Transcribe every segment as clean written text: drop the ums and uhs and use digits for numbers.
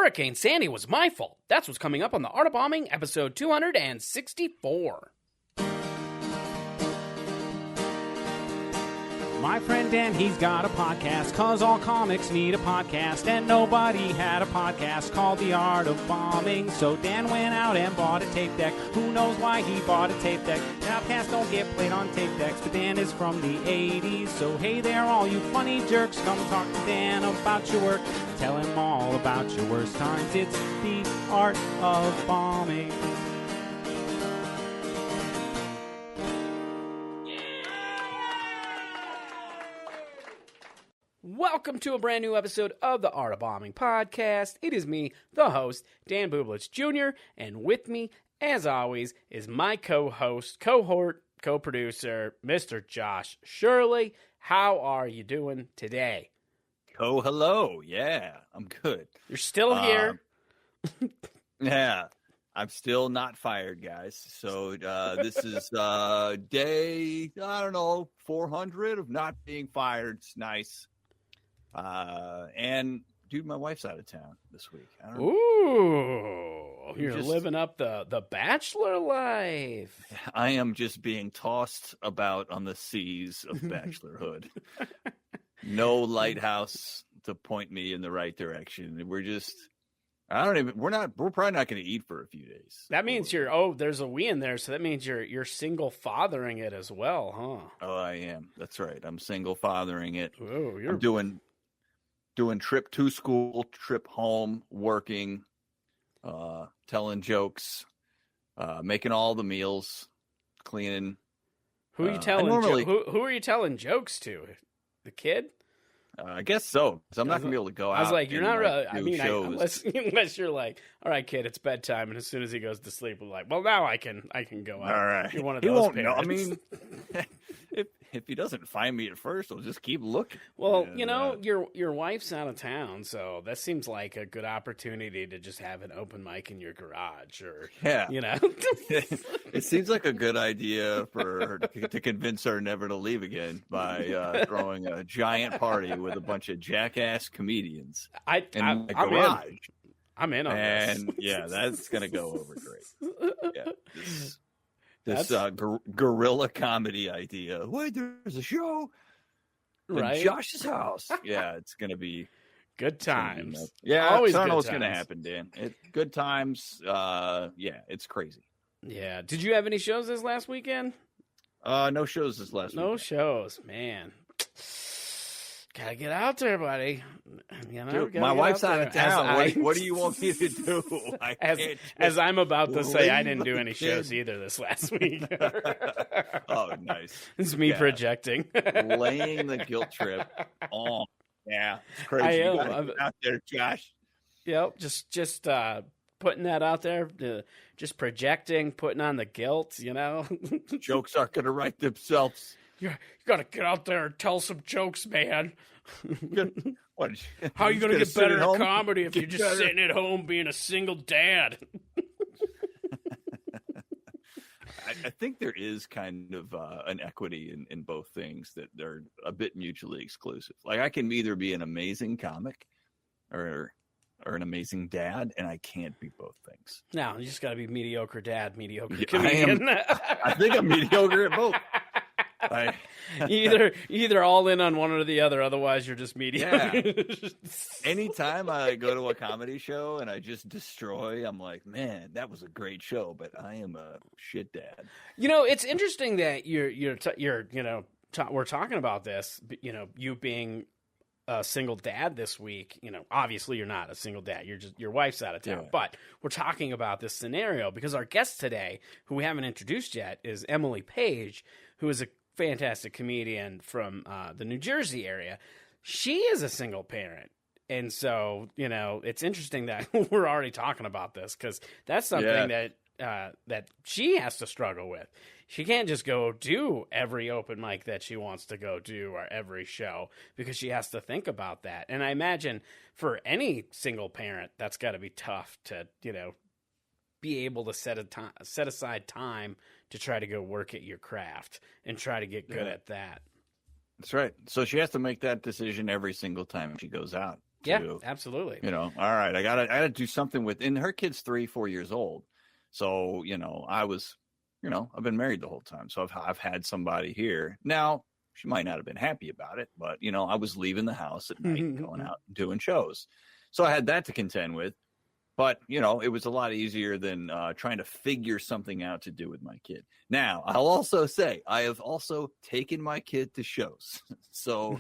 Hurricane Sandy was my fault. That's what's coming up on the Art of Bombing, episode 264. My friend Dan, he's got a podcast, 'cause all comics need a podcast, and nobody had a podcast called The Art of Bombing. So Dan went out and bought a tape deck. Who knows why he bought a tape deck? Now, podcasts don't get played on tape decks, but Dan is from the 80s. So hey there, all you funny jerks, come talk to Dan about your work. Tell him all about your worst times. It's The Art of Bombing. Welcome to a brand new episode of the Art of Bombing podcast. It is me, the host, Dan Bublitz Jr., and with me, as always, is my co-host, cohort, co-producer, Mr. Josh Shirley. How are you doing today? Oh, hello. Yeah, I'm good. You're still here. Yeah, I'm still not fired, guys. So this is day, 400 of not being fired. It's nice. And dude, my wife's out of town this week. Ooh, you're living up the bachelor life. I am just being tossed about on the seas of bachelorhood. No lighthouse to point me in the right direction. We're probably not going to eat for a few days. That means there's a we in there, so that means you're single fathering it as well, huh? Oh, I am. That's right. I'm single fathering it. Ooh, I'm doing trip to school, trip home, working, telling jokes, making all the meals, cleaning. Who are you telling? Who are you telling jokes to? The kid? I guess so. Because I'm not gonna be able to go out. I was like, you're not really. I mean, unless you're like, all right, kid, it's bedtime, and as soon as he goes to sleep, we're like, well, now I can go out. All right. You're one of he those won't parents. know. I mean, if he doesn't find me at first, I'll just keep looking. Well, your wife's out of town, so that seems like a good opportunity to just have an open mic in your garage, or It seems like a good idea for her to convince her never to leave again by throwing a giant party with a bunch of jackass comedians in my garage. I'm in on this. And yeah, that's gonna go over great. Yeah, this guerrilla comedy idea. Wait, there's a show in Josh's house. Yeah, it's gonna be good times. Yeah, always. I don't know what's gonna happen, Dan. Good times. Yeah, it's crazy. Yeah. Did you have any shows this last weekend? No shows this last week. No shows, man. Gotta get out there, buddy. Dude, my wife's out of town. What do you want me to do? As I'm about to say, I didn't do any shows either this last week. Oh, nice. It's me projecting. Laying the guilt trip on. Yeah, it's crazy. I am. Get out there, Josh. Yep, just putting that out there, just projecting, putting on the guilt, Jokes aren't going to write themselves. You got to get out there and tell some jokes, man. What? How are you going to get better at comedy if you're just sitting at home being a single dad? I think there is kind of an equity in both things, that they're a bit mutually exclusive. Like, I can either be an amazing comic or an amazing dad, and I can't be both things. No, you just got to be mediocre dad, mediocre comedian. I think I'm mediocre at both. Either all in on one or the other, otherwise you're just mediocre. Yeah. Anytime I go to a comedy show and I just destroy, I'm like, man, that was a great show, but I am a shit dad. It's interesting that we're talking about this. You being a single dad this week. Obviously you're not a single dad. Your wife's out of town. Yeah. But we're talking about this scenario because our guest today, who we haven't introduced yet, is Emily Paige, who is a fantastic comedian from the New Jersey area. She is a single parent. And so, it's interesting that we're already talking about this, because that's something that she has to struggle with. She can't just go do every open mic that she wants to go do, or every show, because she has to think about that. And I imagine for any single parent, that's got to be tough to, be able to set aside time to try to go work at your craft and try to get good at that. That's right. So she has to make that decision every single time she goes out Yeah, absolutely. All right, I gotta do something with. And her kid's 3-4 years old, so I was, I've been married the whole time, so I've had somebody here. Now she might not have been happy about it, but I was leaving the house at night, and going out and doing shows, so I had that to contend with. But, it was a lot easier than trying to figure something out to do with my kid. Now, I'll also say I have also taken my kid to shows. So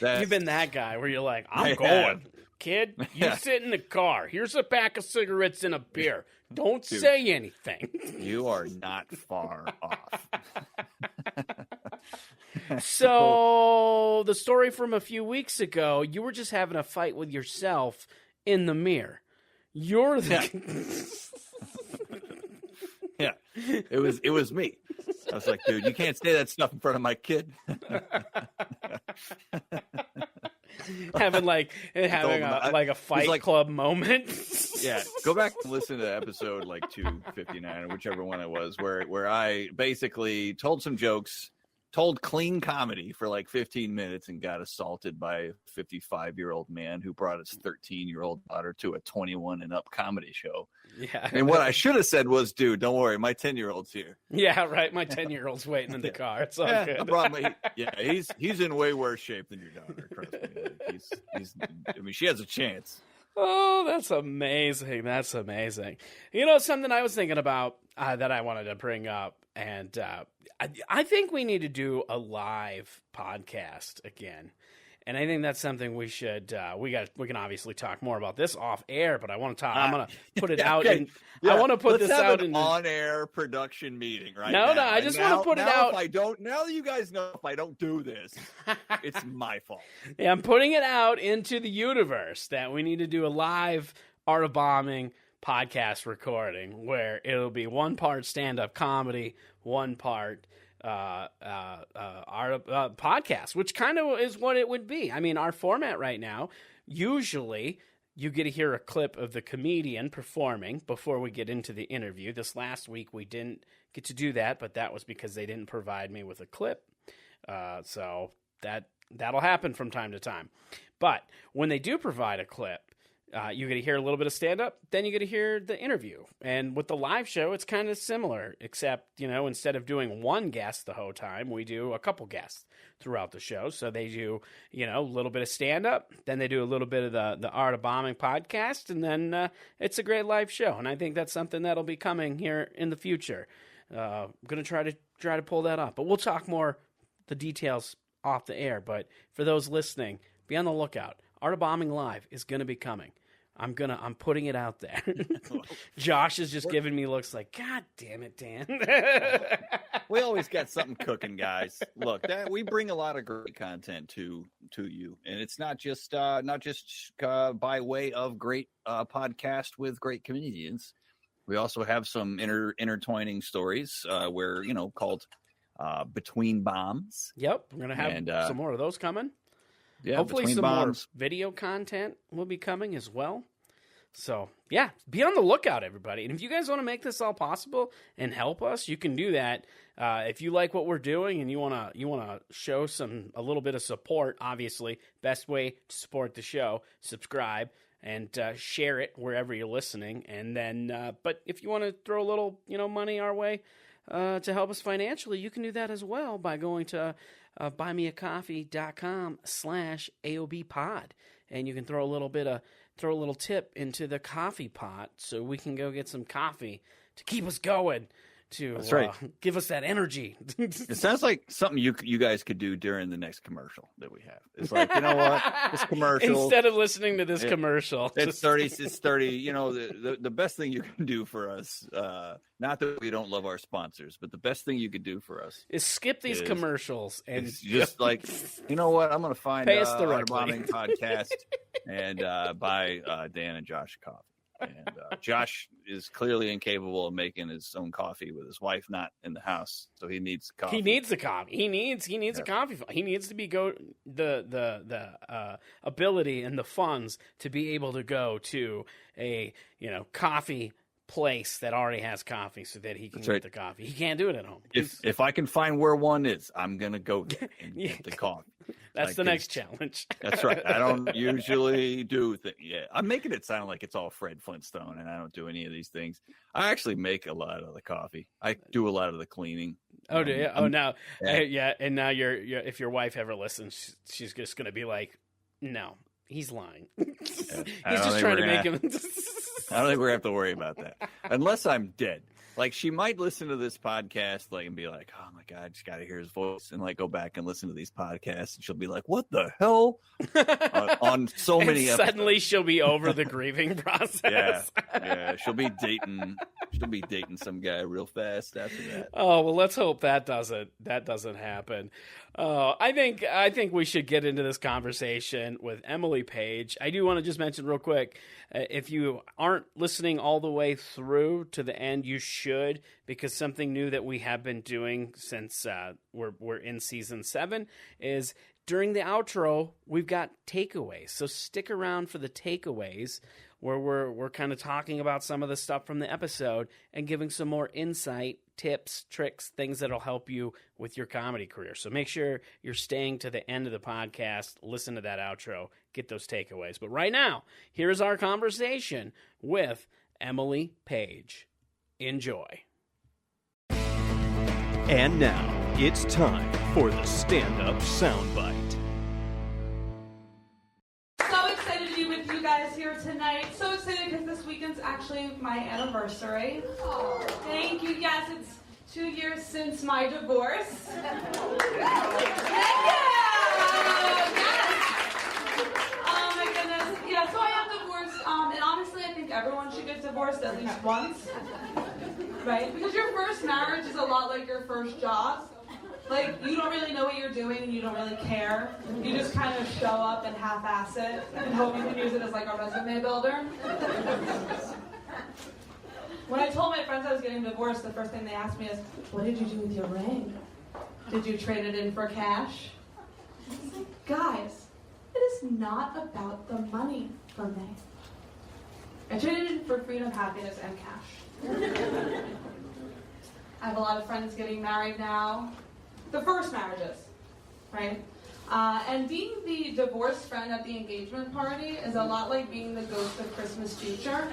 you've been that guy where you're like, I'm going. Kid, you sit in the car. Here's a pack of cigarettes and a beer. Don't say anything. You are not far off. So the story from a few weeks ago, you were just having a fight with yourself in the mirror. You're the yeah. It was me. I was like, dude, you can't say that stuff in front of my kid. having a fight club moment. Yeah, go back and listen to episode 259 or whichever one it was, where I basically told some jokes, told clean comedy for 15 minutes, and got assaulted by a 55-year-old man who brought his 13-year-old daughter to a 21 and up comedy show. Yeah. And what I should have said was, dude, don't worry, my 10-year's here. Yeah, right. My 10-year-old's waiting in the car. It's all good. He's in way worse shape than your daughter. Trust me. She has a chance. Oh, that's amazing. That's amazing. Something I was thinking about that I wanted to bring up, and I think we need to do a live podcast again. And I think that's something we should. We can obviously talk more about this off air, but I want to talk. I'm going to put it out. Okay. I want to put Let's this have out an in on-air production meeting right now. No, I just want to put it out. Now that you guys know, if I don't do this, it's my fault. Yeah, I'm putting it out into the universe that we need to do a live Art of Bombing podcast recording where it'll be one part stand-up comedy, one part podcast, which kind of is what it would be. I mean, our format right now, usually you get to hear a clip of the comedian performing before we get into the interview. This last week we didn't get to do that, but that was because they didn't provide me with a clip. So that'll happen from time to time. But when they do provide a clip, you get to hear a little bit of stand-up, then you get to hear the interview. And with the live show, it's kind of similar, except, instead of doing one guest the whole time, we do a couple guests throughout the show. So they do, a little bit of stand-up, then they do a little bit of the Art of Bombing podcast, and then it's a great live show. And I think that's something that'll be coming here in the future. I'm going to try to pull that off. But we'll talk more the details off the air. But for those listening, be on the lookout. Art of Bombing Live is going to be coming. I'm putting it out there. Josh is just giving me looks like, God damn it, Dan. We always got something cooking, guys. Look, we bring a lot of great content to you, and it's not just by way of great podcast with great comedians. We also have some intertwining stories where called Between Bombs. Yep, we're gonna have some more of those coming. Yeah, hopefully some more video content will be coming as well. So, yeah, be on the lookout, everybody. And if you guys want to make this all possible and help us, you can do that. If you like what we're doing and you want to show a little bit of support, obviously, best way to support the show, subscribe and share it wherever you're listening. And then, but if you want to throw a little, money our way to help us financially, you can do that as well by going to buymeacoffee.com/AOBpod, and you can throw a little tip into the coffee pot so we can go get some coffee to keep us going, to give us that energy. It sounds like something you guys could do during the next commercial that we have. It's like, you know what, this commercial, instead of listening to this commercial, it's 30. The best thing you can do for us, not that we don't love our sponsors, but the best thing you could do for us is skip these commercials and just like, you know what, I'm going to find our bombing podcast and buy Dan and Josh coffee. And Josh is clearly incapable of making his own coffee with his wife not in the house, so he needs coffee. He needs the coffee. He needs a coffee. He needs to be the ability and the funds to be able to go to a coffee place that already has coffee so that he can get the coffee. He can't do it at home. If I can find where one is, I'm gonna go there and get the coffee. That's the next challenge. That's right. I don't usually do things. Yeah, I'm making it sound like it's all Fred Flintstone, and I don't do any of these things. I actually make a lot of the coffee. I do a lot of the cleaning. Oh, do you? Oh, now, yeah. And now you're if your wife ever listens, she's just gonna be like, "No, he's lying. He's just trying to make him." I don't think we're gonna have to worry about that unless I'm dead. Like, she might listen to this podcast, like, and be like, "Oh my God, I just got to hear his voice," and like go back and listen to these podcasts, and she'll be like, "What the hell?" on so many. And suddenly, she'll be over the grieving process. Yeah. She'll be dating some guy real fast after that. Oh well, let's hope that doesn't happen. I think we should get into this conversation with Emily Paige. I do want to just mention real quick, if you aren't listening all the way through to the end, you should, because something new that we have been doing since we're in season 7 is during the outro we've got takeaways. So stick around for the takeaways, where we're kind of talking about some of the stuff from the episode and giving some more insight, tips, tricks, things that'll help you with your comedy career. So make sure you're staying to the end of the podcast, listen to that outro, get those takeaways. But right now, here's our conversation with Emily Paige. Enjoy. And now, it's time for the stand-up soundbite. So excited to be with you guys here tonight. So excited because this weekend's actually my anniversary. Oh, thank you. Yes, it's 2 years since my divorce. Oh my goodness. Yeah, so I am divorced. And honestly, I think everyone should get divorced at least once. Right? Because your first marriage is a lot like your first job. Like, you don't really know what you're doing and you don't really care. You just kind of show up and half-ass it and hope you can use it as like a resume builder. When I told my friends I was getting divorced, the first thing they asked me is, "What did you do with your ring? Did you trade it in for cash?" I was like, guys, it is not about the money for me. I traded it in for freedom, happiness, and cash. I have a lot of friends getting married now. The first marriages, right? And being the divorced friend at the engagement party is a lot like being the ghost of Christmas future.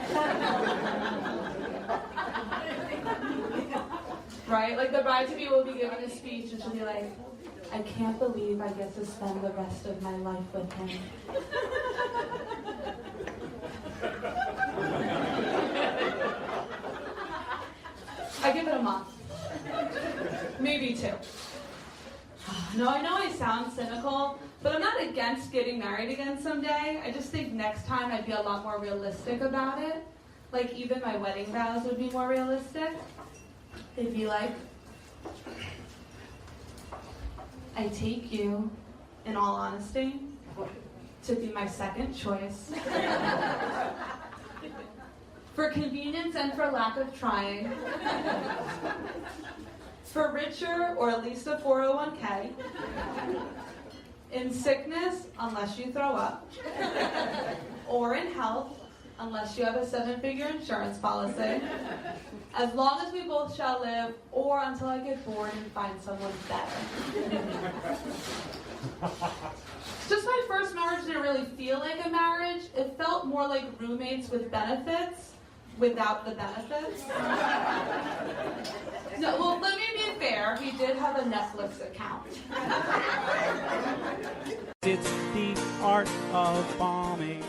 Right? Like, the bride-to-be will be giving a speech and she'll be like, "I can't believe I get to spend the rest of my life with him." I give it a month. Maybe 2. No, I know I sound cynical, but I'm not against getting married again someday. I just think next time I'd be a lot more realistic about it. Like, even my wedding vows would be more realistic. They'd be like, "I take you, in all honesty, to be my second choice. For convenience and for lack of trying. For richer or at least a 401k. In sickness, unless you throw up. Or in health, unless you have a 7-figure insurance policy. As long as we both shall live, or until I get bored and find someone better." Just my first marriage didn't really feel like a marriage. It felt more like roommates with benefits. Without the benefits. No, well, let me be fair. He did have a Netflix account. It's the art of bombing.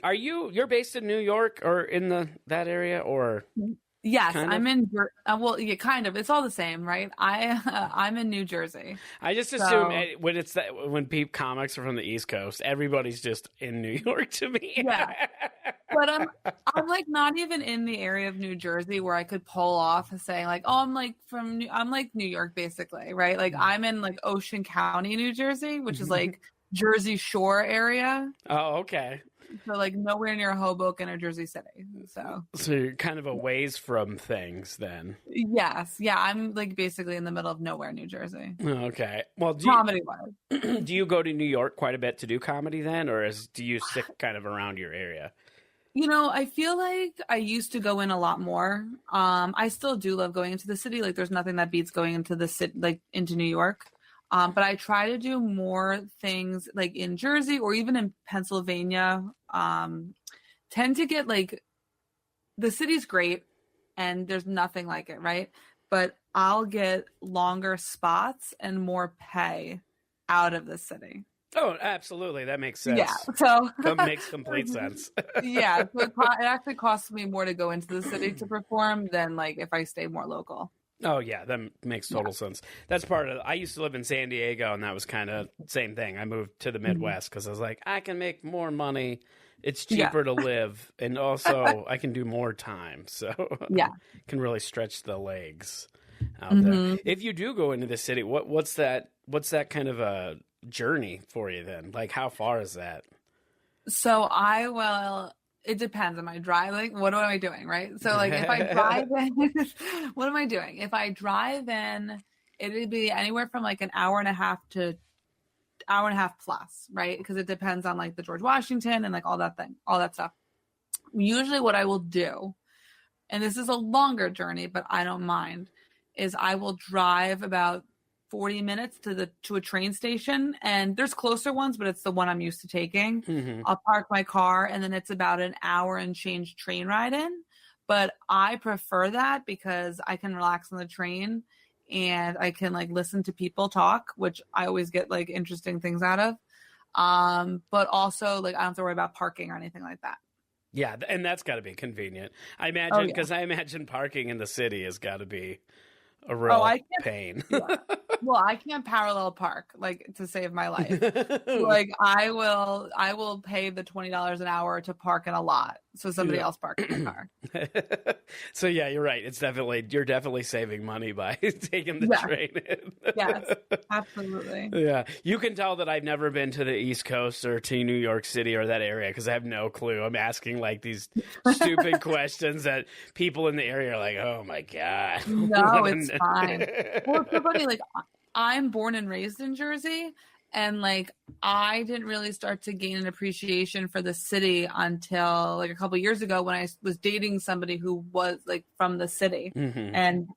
Are you're based in New York or in that area, or? Yes, kind of? I'm in. Well, yeah, kind of. It's all the same, right? I'm in New Jersey. I just assume when comics are from the East Coast, everybody's just in New York to me. Yeah, but I'm like not even in the area of New Jersey where I could pull off saying like, "Oh, I'm like New York," basically, right? Like, I'm in like Ocean County, New Jersey, which is like Jersey Shore area. Oh, okay. So like nowhere near Hoboken or Jersey City. So you're kind of a ways from things then. Yes. Yeah. I'm like basically in the middle of nowhere, New Jersey. Okay. Well, Comedy wise. do you go to New York quite a bit to do comedy then, or do you stick kind of around your area? You know, I feel like I used to go in a lot more. I still do love going into the city. Like there's nothing that beats going into the city, like into New York. But I try to do more things like in Jersey or even in Pennsylvania. Tend to get like, the city's great and there's nothing like it, right? But I'll get longer spots and more pay out of the city. Oh, absolutely. That makes sense. Yeah. So that makes complete sense. Yeah. So it actually costs me more to go into the city to perform than like if I stay more local. Oh, yeah, that makes total sense. That's part of it. I used to live in San Diego, and that was kind of the same thing. I moved to the Midwest because I was like, I can make more money. It's cheaper to live, and also I can do more time. So can really stretch the legs out there. If you do go into the city, what's that kind of a journey for you then? Like, how far is that? So it depends. Am I driving? What am I doing? Right. So like if I drive in, what am I doing? If I drive in, it'd be anywhere from like an hour and a half to hour and a half plus, right? Because it depends on like the George Washington and like all that stuff. Usually what I will do, and this is a longer journey, but I don't mind, is I will drive about 40 minutes to a train station, and there's closer ones, but it's the one I'm used to taking. I'll park my car, and then it's about an hour and change train ride in. But I prefer that because I can relax on the train and I can like listen to people talk, which I always get like interesting things out of. But also like I don't have to worry about parking or anything like that. Yeah, and that's got to be convenient. I imagine because I imagine parking in the city has got to be a real pain. Well, I can't parallel park like to save my life. Like I will pay the $20 an hour to park in a lot, so somebody else parks in the car. So yeah, you're right. You're definitely saving money by taking the train in. Yes, absolutely. Yeah, you can tell that I've never been to the East Coast or to New York City or that area because I have no clue. I'm asking like these stupid questions that people in the area are like, "Oh my god." No, it's fine. Well, it's so funny. Like I'm born and raised in Jersey, and like I didn't really start to gain an appreciation for the city until like a couple years ago when I was dating somebody who was like from the city. And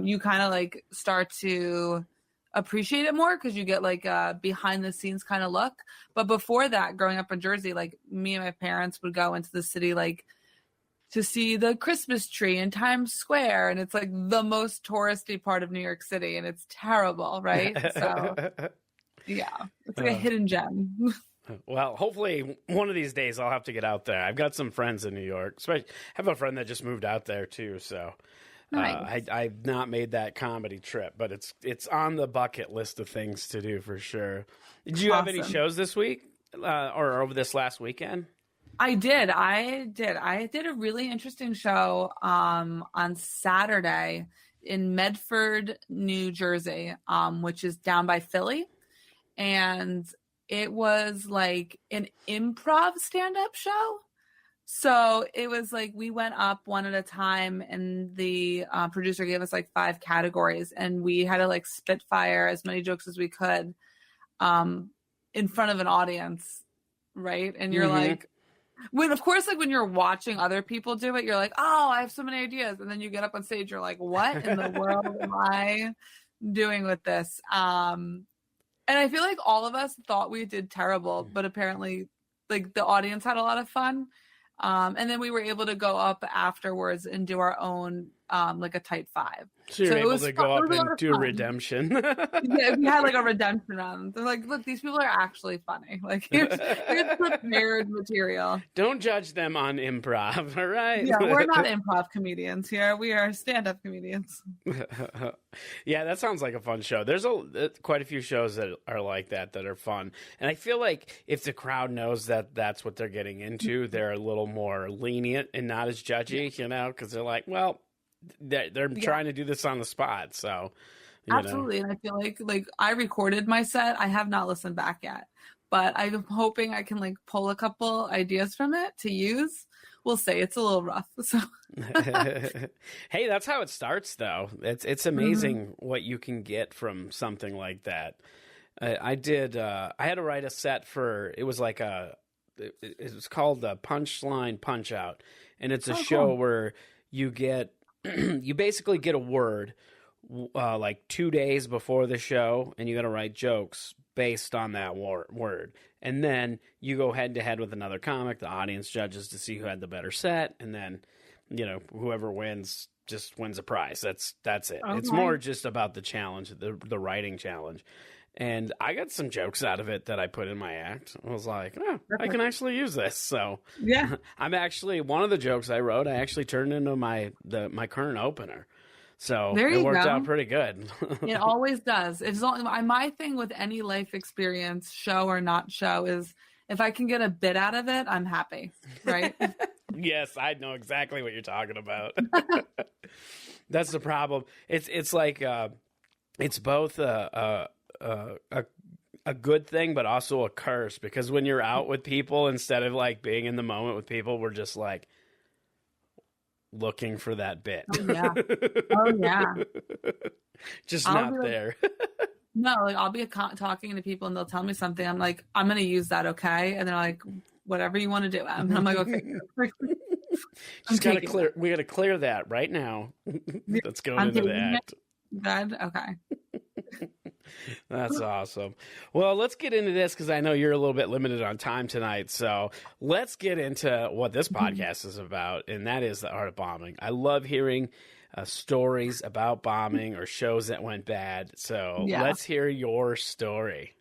you kind of like start to appreciate it more because you get like a behind the scenes kind of look. But before that, growing up in Jersey, like me and my parents would go into the city like to see the Christmas tree in Times Square, and it's like the most touristy part of New York City, and it's terrible, right? So yeah, it's like a hidden gem. Well, hopefully one of these days I'll have to get out there. I've got some friends in New York. Especially, I have a friend that just moved out there too, so nice. I've not made that comedy trip, but it's on the bucket list of things to do for sure. Did you have any shows this week or over this last weekend? I did a really interesting show on Saturday in Medford, New Jersey, which is down by Philly. And it was like an improv stand-up show. So it was like we went up one at a time, and the producer gave us like 5 categories, and we had to like spitfire as many jokes as we could in front of an audience, right? And you're like, when you're watching other people do it, you're like, oh, I have so many ideas. And then you get up on stage, you're like, what in the world am I doing with this? And I feel like all of us thought we did terrible, but apparently like the audience had a lot of fun. And then we were able to go up afterwards and do our own, like a tight 5. So you're able to go up and do a redemption. Yeah, we had like a redemption run. They're like, look, these people are actually funny. Like, here's prepared material. Don't judge them on improv, all right? Yeah, we're not improv comedians here. We are stand-up comedians. Yeah, that sounds like a fun show. There's quite a few shows that are like that are fun. And I feel like if the crowd knows that that's what they're getting into, they're a little more lenient and not as judgy, because they're like, well, they're trying to do this on the spot, so absolutely. And I feel like I recorded my set. I have not listened back yet, but I'm hoping I can like pull a couple ideas from it to use. We'll say it's a little rough. So hey, that's how it starts though. It's amazing what you can get from something like that. I had to write a set for, it was like it was called the Punchline Punch Out, and it's a show where you get you basically get a word like 2 days before the show, and you got to write jokes based on that word, and then you go head to head with another comic. The audience judges to see who had the better set, and then whoever wins just wins a prize. That's it. Okay. It's more just about the challenge, the writing challenge. And I got some jokes out of it that I put in my act. I was like, oh, I can actually use this. So yeah, I'm actually, one of the jokes I wrote, I actually turned into my current opener. So it worked out pretty good. It always does. It's my thing with any life experience, show or not show, is if I can get a bit out of it, I'm happy. Right? Yes, I know exactly what you're talking about. That's the problem. It's like it's both a good thing, but also a curse, because when you're out with people, instead of like being in the moment with people, we're just like looking for that bit. Oh yeah. Just not there. No, like I'll be talking to people and they'll tell me something. I'm like, I'm going to use that. Okay. And they're like, whatever you want to do. And I'm like, okay. We got to clear that right now. Let's go into the act. Good. Okay. That's awesome. Well, let's get into this, because I know you're a little bit limited on time tonight. So let's get into what this podcast is about, and that is the art of bombing. I love hearing stories about bombing or shows that went bad. So let's hear your story.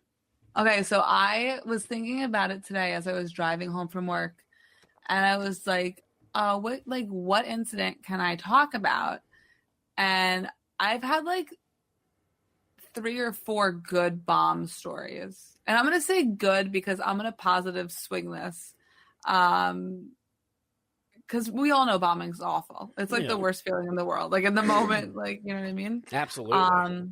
Okay, so I was thinking about it today as I was driving home from work, and I was like, what incident can I talk about? And I've had like 3 or 4 good bomb stories. And I'm going to say good because I'm going to positive swing this. Because we all know bombing's awful. It's like the worst feeling in the world. Like in the moment, like, you know what I mean? Absolutely.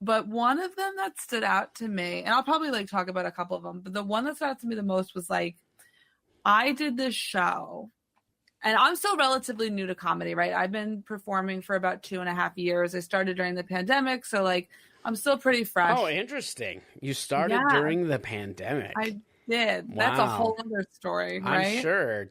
But one of them that stood out to me, and I'll probably like talk about a couple of them, but the one that stood out to me the most was like, I did this show, and I'm still relatively new to comedy, right? I've been performing for about 2.5 years. I started during the pandemic, so like I'm still pretty fresh. Oh, interesting. You started during the pandemic. I did. Wow. That's a whole other story, right? I'm sure.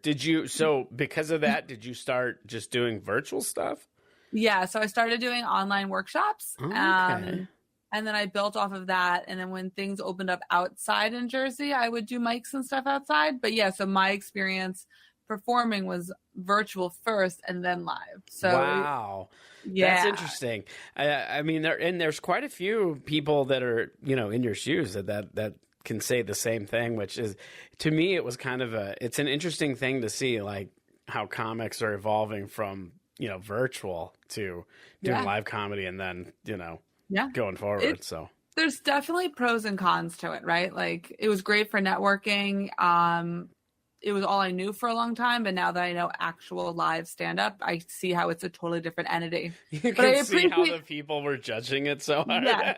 So because of that, did you start just doing virtual stuff? Yeah, so I started doing online workshops. Okay. And then I built off of that. And then when things opened up outside in Jersey, I would do mics and stuff outside. But yeah, so my experience performing was virtual first and then live. So wow. Yeah. That's interesting. I mean, there's quite a few people that are, in your shoes that can say the same thing, which is, to me, it was kind of it's an interesting thing to see, like how comics are evolving from, virtual to doing live comedy, and then, going forward. So there's definitely pros and cons to it, right? Like it was great for networking. It was all I knew for a long time, but now that I know actual live stand-up, I see how it's a totally different entity. You can see how the people were judging it so hard. Yeah.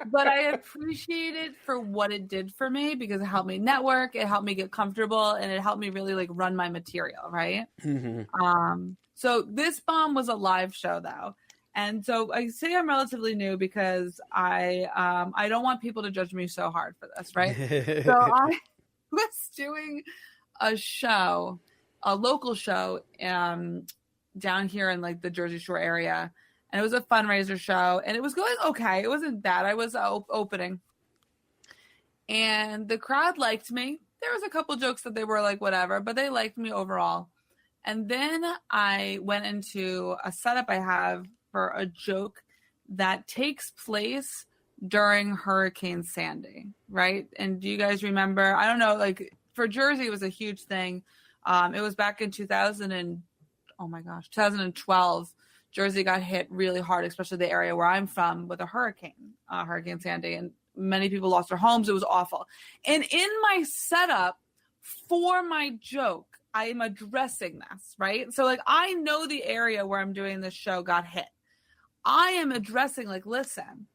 But I appreciate it for what it did for me, because it helped me network, it helped me get comfortable, and it helped me really like run my material, right? Mm-hmm. So this bomb was a live show though. And so I say I'm relatively new because I don't want people to judge me so hard for this, right? So I was doing a show, a local show, down here in like the Jersey Shore area, and it was a fundraiser show, and it was going okay. It wasn't bad. I was opening, and the crowd liked me. There was a couple jokes that they were like whatever, but they liked me overall. And then I went into a setup I have for a joke that takes place during Hurricane Sandy, right? And do you guys remember? I don't know, like for Jersey, it was a huge thing. It was back in 2012. Jersey got hit really hard, especially the area where I'm from, with a hurricane, Hurricane Sandy, and many people lost their homes. It was awful. And in my setup for my joke, I am addressing this, right? So like I know the area where I'm doing this show got hit. I am addressing like, listen,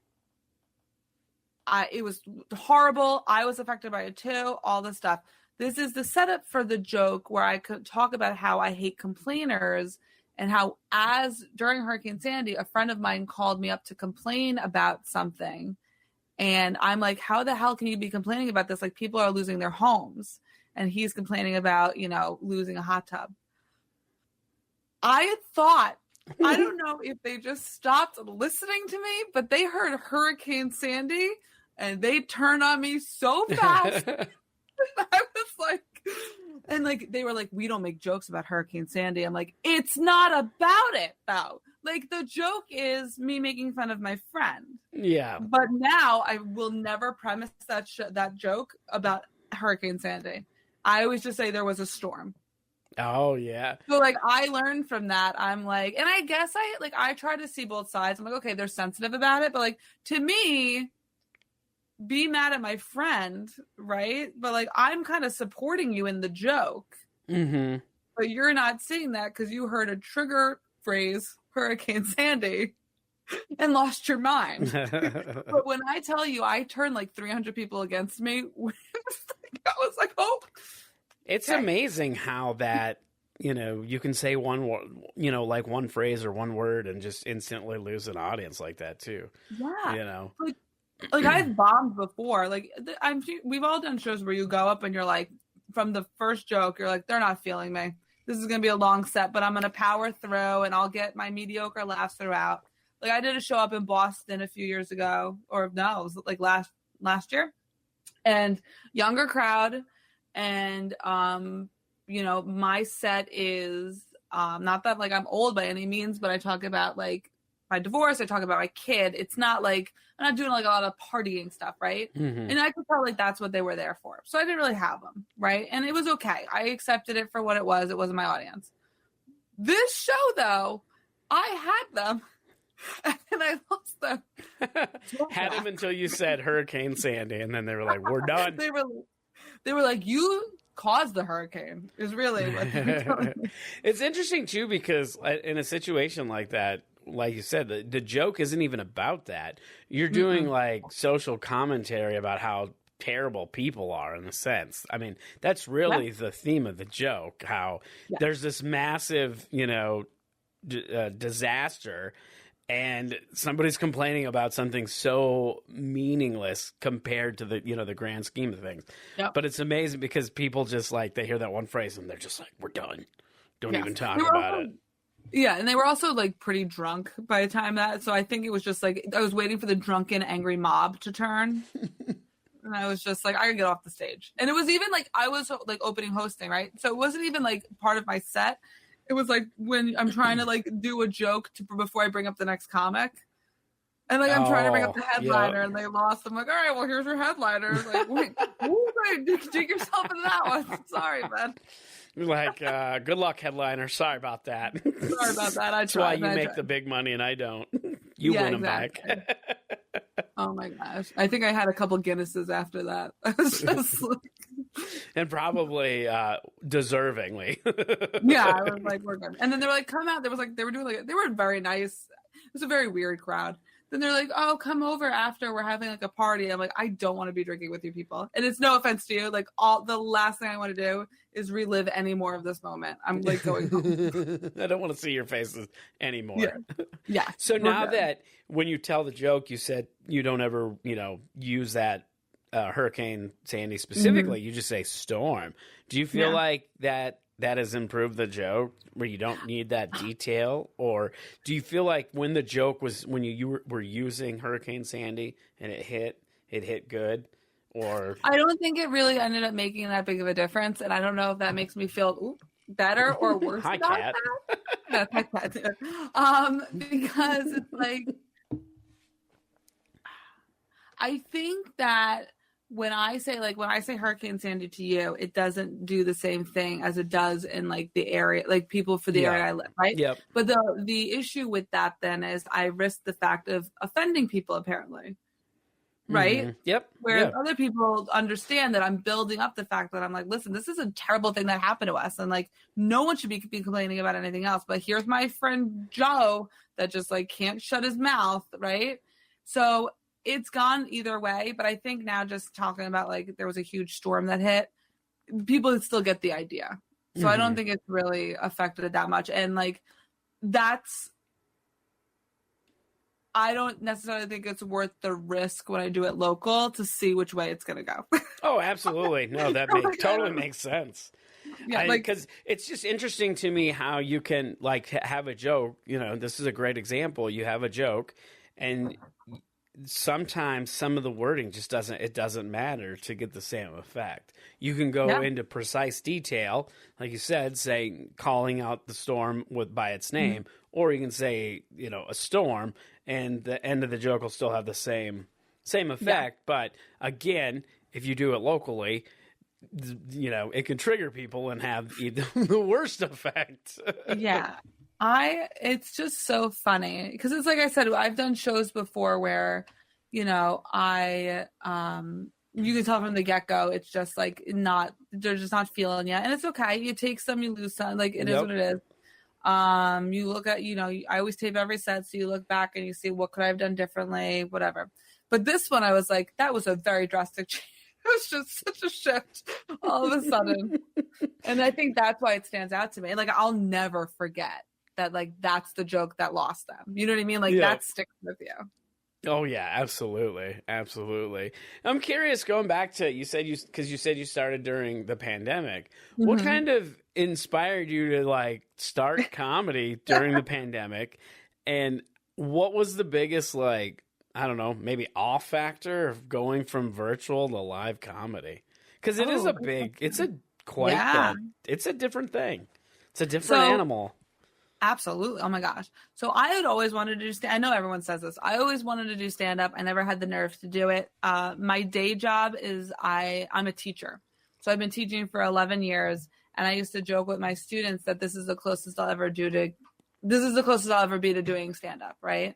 It was horrible. I was affected by it too, all this stuff. This is the setup for the joke where I could talk about how I hate complainers and how during Hurricane Sandy, a friend of mine called me up to complain about something. And I'm like, how the hell can you be complaining about this? Like, people are losing their homes. And he's complaining about, losing a hot tub. I had thought, I don't know if they just stopped listening to me, but they heard Hurricane Sandy and they turned on me so fast. I was like, and like, they were like, we don't make jokes about Hurricane Sandy. I'm like, it's not about it though. Like, the joke is me making fun of my friend. Yeah. But now I will never premise that joke about Hurricane Sandy. I always just say there was a storm. Oh yeah. So like, I learned from that. I'm like, and I guess I try to see both sides. I'm like, okay, they're sensitive about it, but like, to me, be mad at my friend, right? But like, I'm kind of supporting you in the joke. Mm-hmm. But you're not seeing that because you heard a trigger phrase, Hurricane Sandy, and lost your mind. But when I tell you, I turned like 300 people against me. I was like, oh. It's amazing how that, you can say one phrase or one word and just instantly lose an audience like that too. Yeah. Like I've bombed before. Like, we've all done shows where you go up and you're like, from the first joke, you're like, they're not feeling me. This is going to be a long set, but I'm going to power through and I'll get my mediocre laughs throughout. Like, I did a show up in Boston a few years ago, or no, it was like last year, and younger crowd. And, my set is, not that like I'm old by any means, but I talk about like my divorce. I talk about my kid. It's not like, I'm not doing like a lot of partying stuff. Right. Mm-hmm. And I could tell like that's what they were there for. So I didn't really have them. Right. And it was okay. I accepted it for what it was. It wasn't my audience. This show though, I had them. And I lost them. Had them until you said Hurricane Sandy, and then they were like, "We're done." They were like, "You caused the hurricane." Is really what they were telling me. It's interesting too, because in a situation like that, like you said, the joke isn't even about that. You're doing like social commentary about how terrible people are, in a sense. I mean, that's really the theme of the joke. How there's this massive, disaster. And somebody's complaining about something so meaningless compared to the grand scheme of things. Yep. But it's amazing because people just like, they hear that one phrase and they're just like, we're done. Don't even talk about it. Yeah. And they were also like pretty drunk by the time so I think it was just like, I was waiting for the drunken, angry mob to turn. And I was just like, I gotta get off the stage. And it was even like, I was like opening hosting, right? So it wasn't even like part of my set. It was like when I'm trying to like do a joke before I bring up the next comic. And like, I'm trying to bring up the headliner and they lost. I'm like, all right, well, here's your headliner. Like, wait, dig yourself into that one. Sorry, man. You're like, good luck, headliner. Sorry about that. Sorry about that. That's why you make the big money and I don't. You win them back. Oh my gosh. I think I had a couple Guinnesses after that. I was just like... And probably deservingly. Yeah, I was like, we're good. And then they were like, come out. There was like, they were doing like, they were very nice. It was a very weird crowd. Then they're like, oh, come over after we're having like a party. I'm like, I don't want to be drinking with you people. And it's no offense to you. Like, the last thing I want to do is relive any more of this moment. I'm like going home. I don't want to see your faces anymore. Yeah. So now that when you tell the joke, you said you don't ever, use that Hurricane Sandy specifically. You just say storm. Do you feel like that has improved the joke where you don't need that detail? Or do you feel like when the joke was, when you were using Hurricane Sandy and it hit good? Or I don't think it really ended up making that big of a difference. And I don't know if that makes me feel better or worse. Hi, Kat. That's my cat. Because it's like, I think that when I say Hurricane Sandy to you, it doesn't do the same thing as it does in like the area, like people for the area I live, right? Yep. But the issue with that then is I risk the fact of offending people, apparently. Right? Mm-hmm. Yep. Whereas other people understand that I'm building up the fact that I'm like, listen, this is a terrible thing that happened to us. And like, no one should be complaining about anything else. But here's my friend Joe that just like can't shut his mouth. Right? So it's gone either way, but I think now just talking about like there was a huge storm that hit, people still get the idea. So I don't think it's really affected it that much. And like I don't necessarily think it's worth the risk when I do it local to see which way it's going to go. Oh, absolutely. No, that totally makes sense. Yeah, because it's just interesting to me how you can like have a joke. You know, this is a great example. You have a joke, and sometimes some of the wording just doesn't matter to get the same effect. You can go into precise detail, like you said, say calling out the storm by its name, or you can say, you know, a storm, and the end of the joke will still have the same effect. Yeah. But again, if you do it locally, you know, it can trigger people and have the worst effect. Yeah. It's just so funny because it's like I said, I've done shows before where, you know, you can tell from the get-go, it's just like they're just not feeling yet. And it's okay. You take some, you lose some, like it is what it is. You look at, you know, I always tape every set. So you look back and you see what could I have done differently, whatever. But this one, I was like, that was a very drastic change. It was just such a shift all of a sudden. And I think that's why it stands out to me. Like, I'll never forget that, like, that's the joke that lost them. You know what I mean? Like, that sticks with you. Oh, yeah, absolutely. Absolutely. I'm curious, going back to, you said you started during the pandemic. Mm-hmm. What kind of inspired you to, like, start comedy during the pandemic? And what was the biggest, like, I don't know, maybe awe factor of going from virtual to live comedy? Because it is it's a different thing. It's a different animal. Absolutely. Oh my gosh. So I had always wanted to do I know everyone says this. I always wanted to do stand-up. I never had the nerve to do it. My day job is I'm a teacher. So I've been teaching for 11 years. And I used to joke with my students that this is the closest I'll ever be to doing stand-up, right?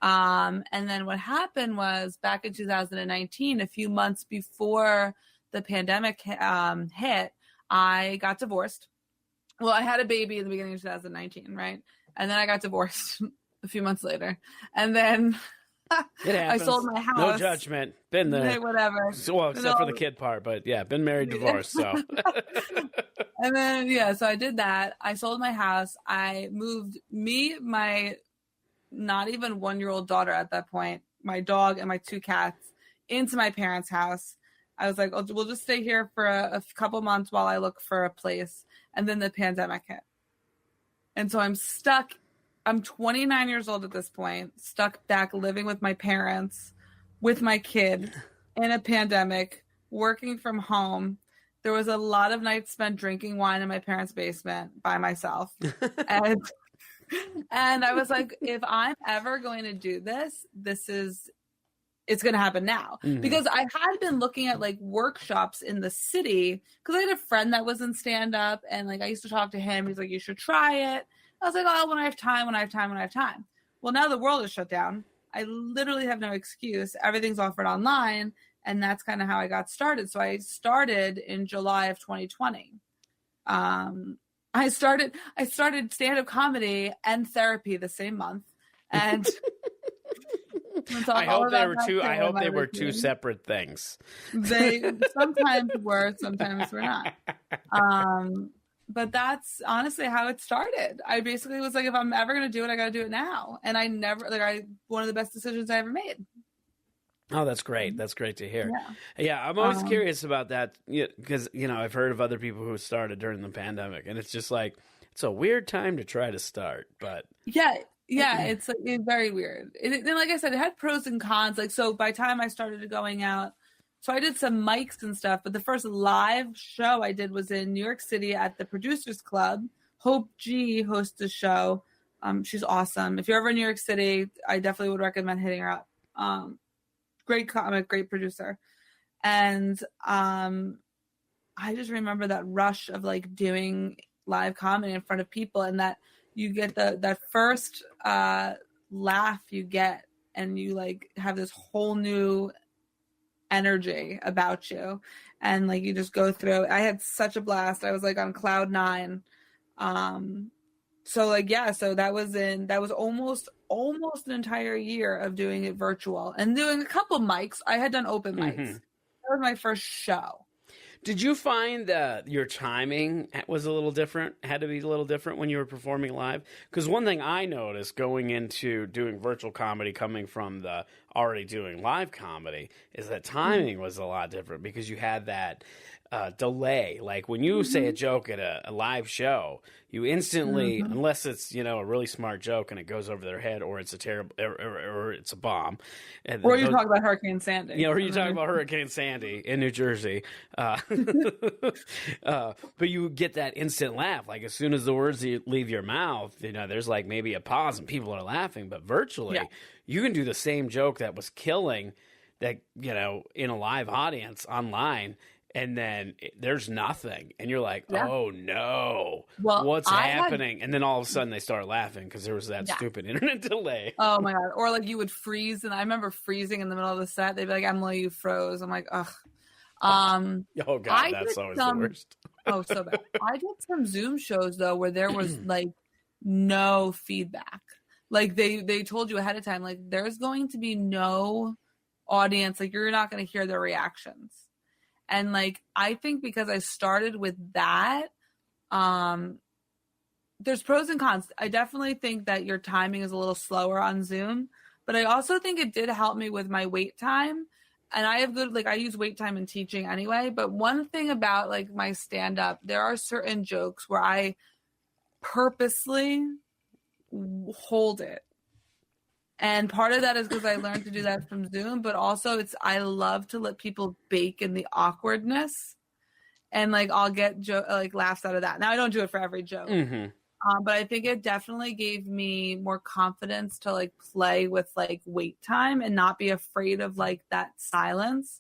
And then what happened was back in 2019, a few months before the pandemic hit, I got divorced. Well, I had a baby in the beginning of 2019, right? And then I got divorced a few months later. And then I sold my house. No judgment. Been there. Whatever. Well, except for the kid part, but yeah, been married, divorced, so. And then, so I did that. I sold my house. I moved my not even 1-year-old daughter at that point, my dog and my 2 cats into my parents' house. I was like, we'll just stay here for a couple months while I look for a place. And then the pandemic hit. And so I'm stuck. I'm 29 years old at this point, stuck back living with my parents, with my kid in a pandemic, working from home. There was a lot of nights spent drinking wine in my parents' basement by myself. And I was like, if I'm ever going to do this, it's going to happen now. Mm-hmm. Because I had been looking at like workshops in the city because I had a friend that was in stand-up and like I used to talk to him. He's like, you should try it. I was like, oh, when I have time. Well, now the world is shut down. I literally have no excuse. Everything's offered online. And that's kind of how I got started. So I started in July of 2020. I started stand-up comedy and therapy the same month. And I hope they were two separate things. They sometimes were, sometimes were not. But that's honestly how it started. I basically was like, if I'm ever going to do it, I got to do it now. And one of the best decisions I ever made. Oh, that's great. That's great to hear. Yeah, I'm always curious about that because, I've heard of other people who started during the pandemic, and it's just like, it's a weird time to try to start, but. Yeah, it's very weird. And like I said, it had pros and cons. Like, so by the time I started going out, so I did some mics and stuff, but the first live show I did was in New York City at the Producers Club. Hope G hosts the show. She's awesome. If you're ever in New York City, I definitely would recommend hitting her up. Great comic, great producer. And I just remember that rush of like doing live comedy in front of people, and that you get that first laugh you get, and you like have this whole new energy about you, and like you just go through. I had such a blast. I was like on cloud 9. So that was almost an entire year of doing it virtual and doing a couple mics. I had done open mics. That was my first show. Did you find that your timing was a little different, had to be a little different when you were performing live? Because one thing I noticed going into doing virtual comedy, coming from the already doing live comedy, is that timing was a lot different because you had that delay. Like when you say a joke at a live show, you instantly, unless it's, you know, a really smart joke and it goes over their head, or it's a terrible, or it's a bomb. And or you talk about Hurricane Sandy. You know, or you talk about Hurricane Sandy in New Jersey. But you get that instant laugh. Like as soon as the words leave your mouth, you know, there's like maybe a pause and people are laughing. But virtually, you can do the same joke that was killing that, you know, in a live audience online, and then there's nothing. And you're like, oh, no, what's happening? And then all of a sudden they start laughing because there was that stupid internet delay. Oh, my God. Or like you would freeze. And I remember freezing in the middle of the set. They'd be like, Emily, you froze. I'm like, ugh. Oh, God, that's always the worst. Oh, so bad. I did some Zoom shows, though, where there was like no feedback. Like they told you ahead of time, like there's going to be no audience. Like you're not going to hear their reactions. And like, I think because I started with that, there's pros and cons. I definitely think that your timing is a little slower on Zoom, but I also think it did help me with my wait time. And I have good, like I use wait time in teaching anyway. But one thing about like my stand-up, there are certain jokes where I purposely hold it. And part of that is because I learned to do that from Zoom, but also I love to let people bake in the awkwardness, and like I'll get like laughs out of that. Now I don't do it for every joke, but I think it definitely gave me more confidence to like play with like wait time and not be afraid of like that silence.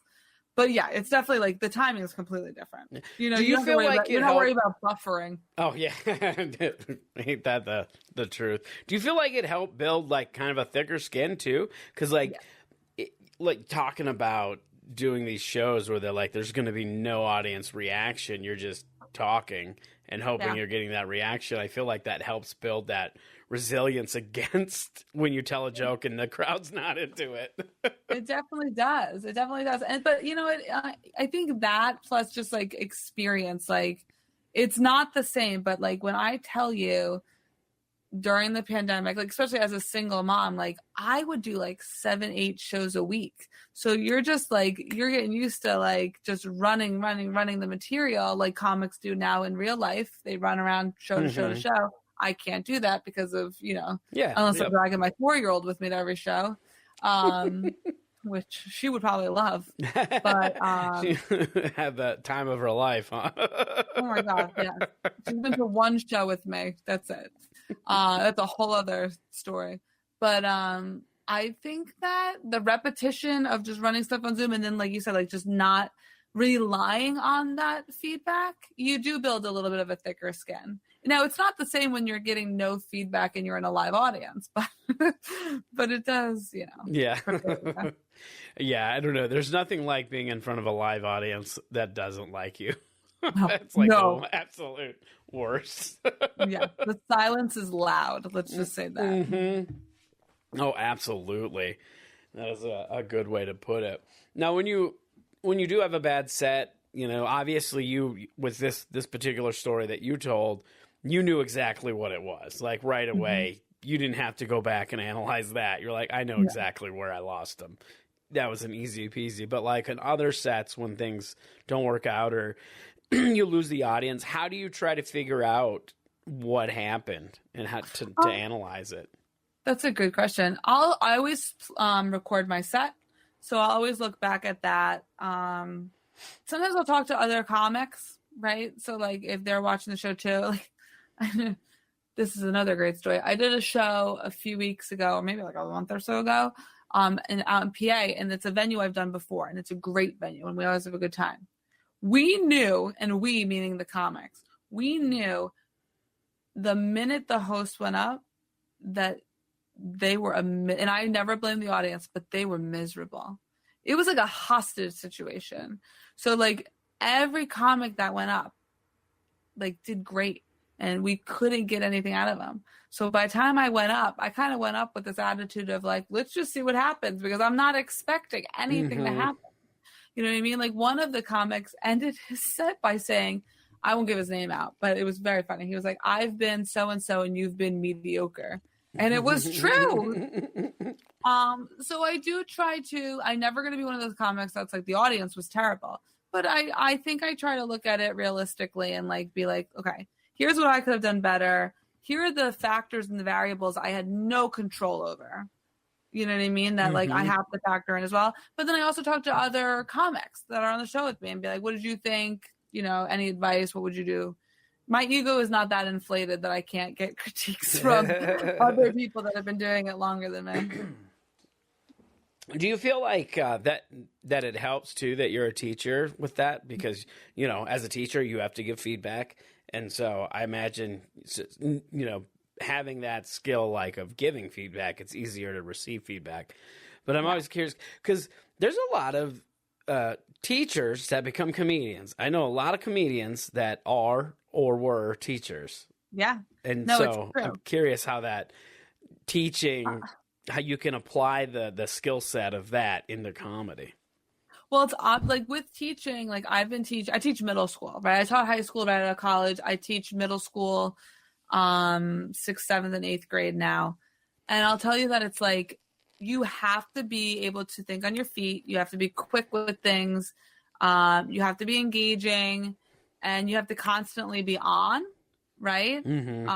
But yeah, it's definitely like the timing is completely different. You know, you feel like you're not worried about buffering. Oh yeah, ain't that the truth? Do you feel like it helped build like kind of a thicker skin too? Because like, like talking about doing these shows where they're like, there's going to be no audience reaction. You're just talking and hoping you're getting that reaction. I feel like that helps build that resilience against when you tell a joke and the crowd's not into it. It definitely does. It definitely does. But you know, I think that plus just like experience, like it's not the same, but like when I tell you during the pandemic, like especially as a single mom, like I would do like 7-8 shows a week. So you're just like, you're getting used to like just running the material like comics do now in real life. They run around show to show to show. I can't do that because of, you know, unless I'm dragging my 4-year-old with me to every show, which she would probably love. But she had the time of her life, huh? Oh my God, yeah. She's been to one show with me. That's it. That's a whole other story. But I think that the repetition of just running stuff on Zoom and then, like you said, like just not relying on that feedback, you do build a little bit of a thicker skin. Now, it's not the same when you're getting no feedback and you're in a live audience, but it does, you know. Yeah. Yeah, I don't know. There's nothing like being in front of a live audience that doesn't like you. It's like the absolute worst. Yeah, the silence is loud. Let's just say that. Mm-hmm. Oh, absolutely. That is a good way to put it. Now, when you do have a bad set, you know, obviously you, with this particular story that you told, you knew exactly what it was. Like right away, you didn't have to go back and analyze that. You're like, I know exactly where I lost them. That was an easy peasy. But like in other sets, when things don't work out or you lose the audience, how do you try to figure out what happened and how to analyze it? That's a good question. I always record my set. So I'll always look back at that. Sometimes I'll talk to other comics, right? So like if they're watching the show too, like this is another great story. I did a show a few weeks ago, or maybe like a month or so ago, out in PA, and it's a venue I've done before, and it's a great venue, and we always have a good time. We knew, and we meaning the comics, we knew the minute the host went up that they were and I never blame the audience, but they were miserable. It was like a hostage situation. So like every comic that went up, like did great. and we couldn't get anything out of him. So by the time I went up, I kind of went up with this attitude of like, let's just see what happens, because I'm not expecting anything to happen. You know what I mean? Like, one of the comics ended his set by saying, I won't give his name out, but it was very funny. He was like, I've been so-and-so and you've been mediocre. And it was true. So I do try to, I'm never going to be one of those comics that's like, the audience was terrible. But I think I try to look at it realistically and like be like, okay, here's what I could have done better. Here are the factors and the variables I had no control over. You know what I mean? That like I have to factor in as well. But then I also talk to other comics that are on the show with me and be like, what did you think? You know, any advice? What would you do? My ego is not that inflated that I can't get critiques from other people that have been doing it longer than me. Do you feel like that it helps too that you're a teacher with that? Because, you know, as a teacher, you have to give feedback. And so I imagine, you know, having that skill like of giving feedback, it's easier to receive feedback. But I'm always curious because there's a lot of teachers that become comedians. I know a lot of comedians that are or were teachers. Yeah. And no, so I'm curious how that teaching, how you can apply the skill set of that into comedy. Well, it's odd. Like with teaching, like I teach middle school, right? I taught high school right out of college. I teach middle school, 6th, 7th, and 8th grade now. And I'll tell you that it's like, you have to be able to think on your feet. You have to be quick with things. You have to be engaging, and you have to constantly be on, right? And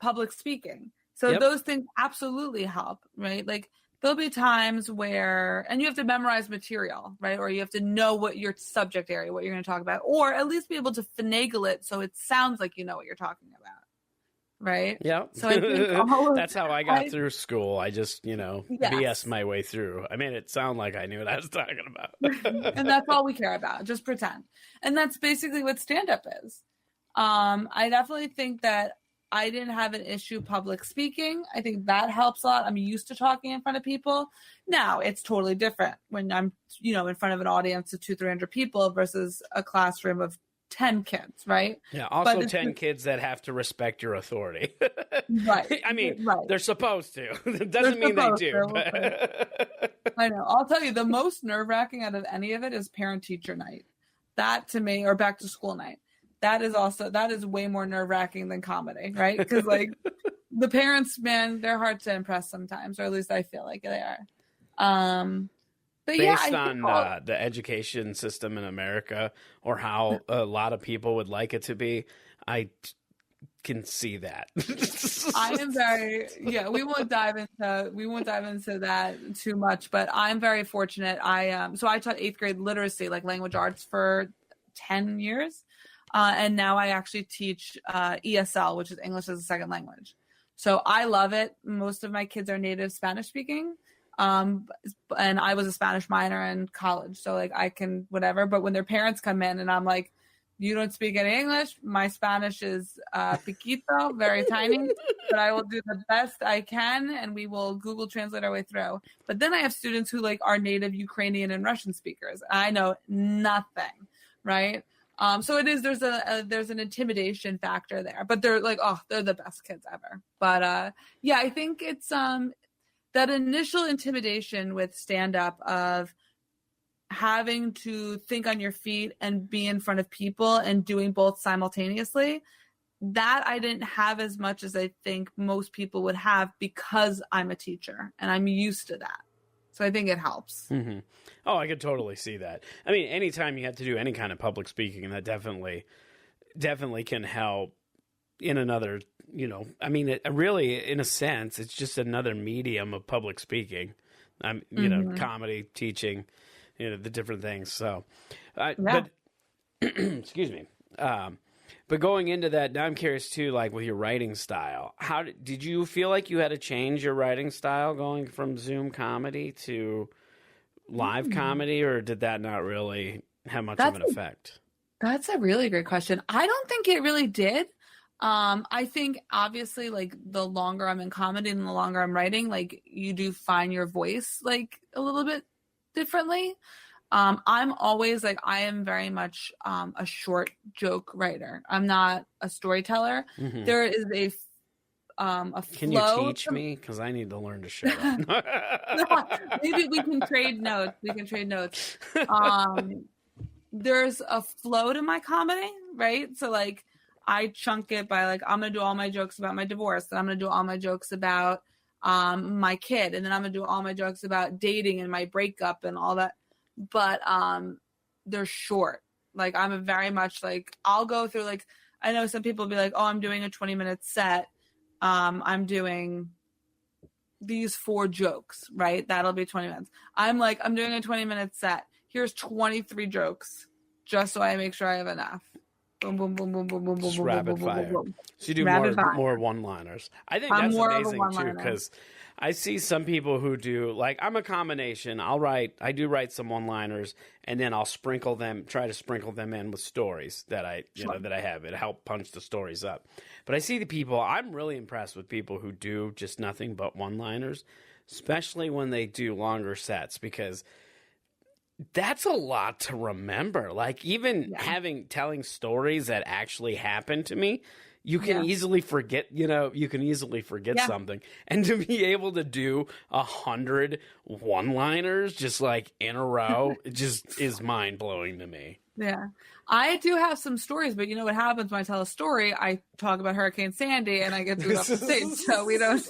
public speaking. So those things absolutely help, right? Like there'll be times where, and you have to memorize material, right? Or you have to know what your subject area, what you're going to talk about, or at least be able to finagle it so it sounds like you know what you're talking about. Right. Yeah. So I think that's how I got through school. I just, you know, BS my way through. I made it sound like I knew what I was talking about. And that's all we care about. Just pretend. And that's basically what stand-up is. I definitely think that I didn't have an issue public speaking. I think that helps a lot. I'm used to talking in front of people. Now it's totally different when I'm, you know, in front of an audience of 200-300 people versus a classroom of 10 kids, right? Yeah, also 10 kids that have to respect your authority. Right. I mean, they're supposed to. It doesn't mean they do. But... I know. I'll tell you, the most nerve-wracking out of any of it is parent-teacher night. That to me, or back-to-school night. That is way more nerve-wracking than comedy, right? Because like the parents, man, they're hard to impress sometimes, or at least I feel like they are. But based on the education system in America, or how a lot of people would like it to be, I can see that. I am very we won't dive into that too much, but I'm very fortunate. So I taught 8th grade literacy, like language arts, for 10 years, and now I actually teach ESL, which is English as a second language. So I love it. Most of my kids are native Spanish speaking. And I was a Spanish minor in college, so like I can whatever, but when their parents come in and I'm like, you don't speak any English, my Spanish is piquito, very tiny, but I will do the best I can, and we will Google Translate our way through. But then I have students who like are native Ukrainian and Russian speakers. I know nothing, right? So it is, there's an intimidation factor there, but they're like, they're the best kids ever. But I think it's that initial intimidation with stand-up of having to think on your feet and be in front of people and doing both simultaneously, that I didn't have as much as I think most people would have, because I'm a teacher and I'm used to that. So I think it helps. Mm-hmm. Oh, I could totally see that. I mean, anytime you have to do any kind of public speaking, that definitely can help in another, you know, I mean, it really, in a sense, it's just another medium of public speaking. You know, comedy, teaching, you know, the different things. So, but excuse me. But going into that, now I'm curious too, like with your writing style, how did you feel like you had to change your writing style going from Zoom comedy to live comedy, or did that not really have much of an effect? That's a really great question. I don't think it really did. I think obviously like the longer I'm in comedy and the longer I'm writing, like you do find your voice like a little bit differently. I'm always like, I am very much a short joke writer. I'm not a storyteller. Mm-hmm. There is a flow. Can you teach me? Because I need to learn to shut up. Maybe we can trade notes. There's a flow to my comedy, right? So like I chunk it by like, I'm going to do all my jokes about my divorce, and I'm going to do all my jokes about my kid, and then I'm going to do all my jokes about dating and my breakup and all that. But they're short. Like I'm a very much like, I'll go through like, I know some people will be like, oh, I'm doing a 20-minute set. I'm doing these 4 jokes, right? That'll be 20 minutes. I'm like, I'm doing a 20-minute set. Here's 23 jokes, just so I make sure I have enough. Boom, boom, boom, boom, boom, boom, Just boom, rapid boom, fire. boom, boom, boom. So you do more one-liners. I think I'm that's more of a amazing too, one-liner. because I see some people who do, like, I'm a combination. I do write some one-liners, and then I'll try to sprinkle them in with stories that I have. It help punch the stories up. But I see the people, I'm really impressed with people who do just nothing but one-liners, especially when they do longer sets, because that's a lot to remember. Like, even telling stories that actually happened to me, you can easily forget, something. And to be able to do 100 one-liners just like in a row, it just is mind-blowing to me. Yeah. I do have some stories, but you know what happens when I tell a story? I talk about Hurricane Sandy and I get booed off the stage, so we don't.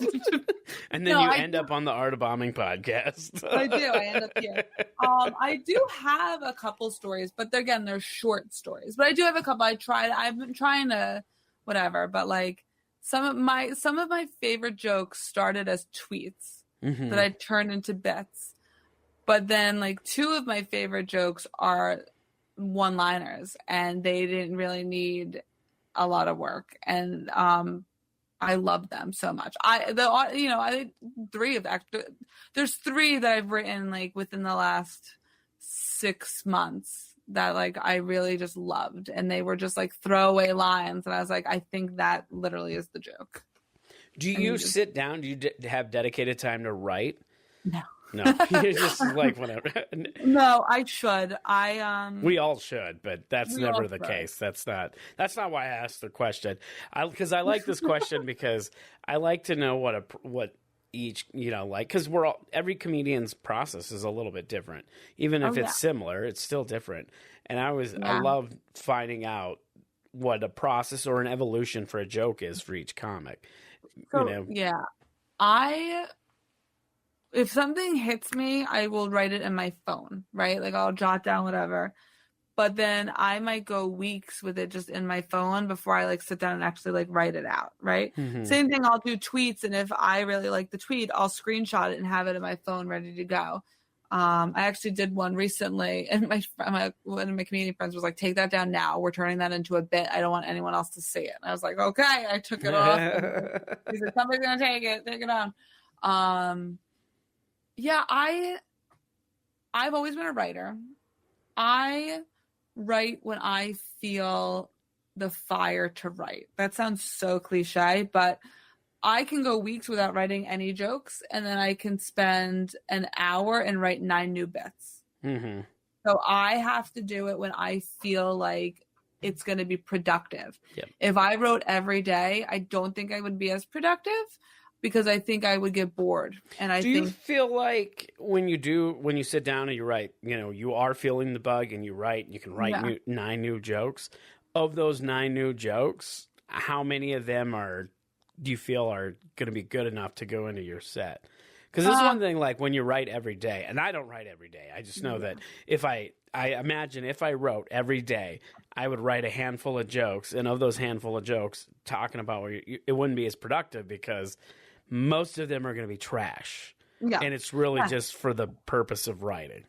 And then you end up on the Art of Bombing podcast. I do. I end up here. I do have a couple stories, but they're short stories. But I do have a couple. I've been trying to whatever, but like some of my favorite jokes started as tweets that I turned into bits. But then like 2 of my favorite jokes are one-liners, and they didn't really need a lot of work, and I love them so much. There's 3 that I've written like within the last 6 months that like I really just loved, and they were just like throwaway lines, and I was like, I think that literally is the joke. Do you sit down? Do you have dedicated time to write? No, you're just like whatever. No, I should. We all should, but that's never the case. That's not why I asked the question. Because I like this question because I like to know what each, like, because every comedian's process is a little bit different. Even if it's similar, it's still different. And I love finding out what a process or an evolution for a joke is for each comic. So, if something hits me, I will write it in my phone, right? Like I'll jot down whatever. But then I might go weeks with it just in my phone before I like sit down and actually like write it out, right? Mm-hmm. Same thing, I'll do tweets, and if I really like the tweet, I'll screenshot it and have it in my phone ready to go. I actually did one recently, and one of my comedian friends was like, take that down now. We're turning that into a bit. I don't want anyone else to see it. And I was like, okay. I took it off. He said, somebody's going to take it down. I've always been a writer. I write when I feel the fire to write. That sounds so cliche, but I can go weeks without writing any jokes, and then I can spend an hour and write 9 new bits. Mm-hmm. So I have to do it when I feel like it's going to be productive. Yep. If I wrote every day, I don't think I would be as productive, because I think I would get bored. And you feel like when you sit down and you write, you are feeling the bug and you write, you can write 9 new jokes. Of those 9 new jokes, how many of them do you feel are going to be good enough to go into your set? Because it's one thing, like when you write every day, and I don't write every day. I just know that if I imagine if I wrote every day, I would write a handful of jokes, and of those handful of jokes, talking about it wouldn't be as productive because most of them are going to be trash. Yeah. And it's really just for the purpose of writing.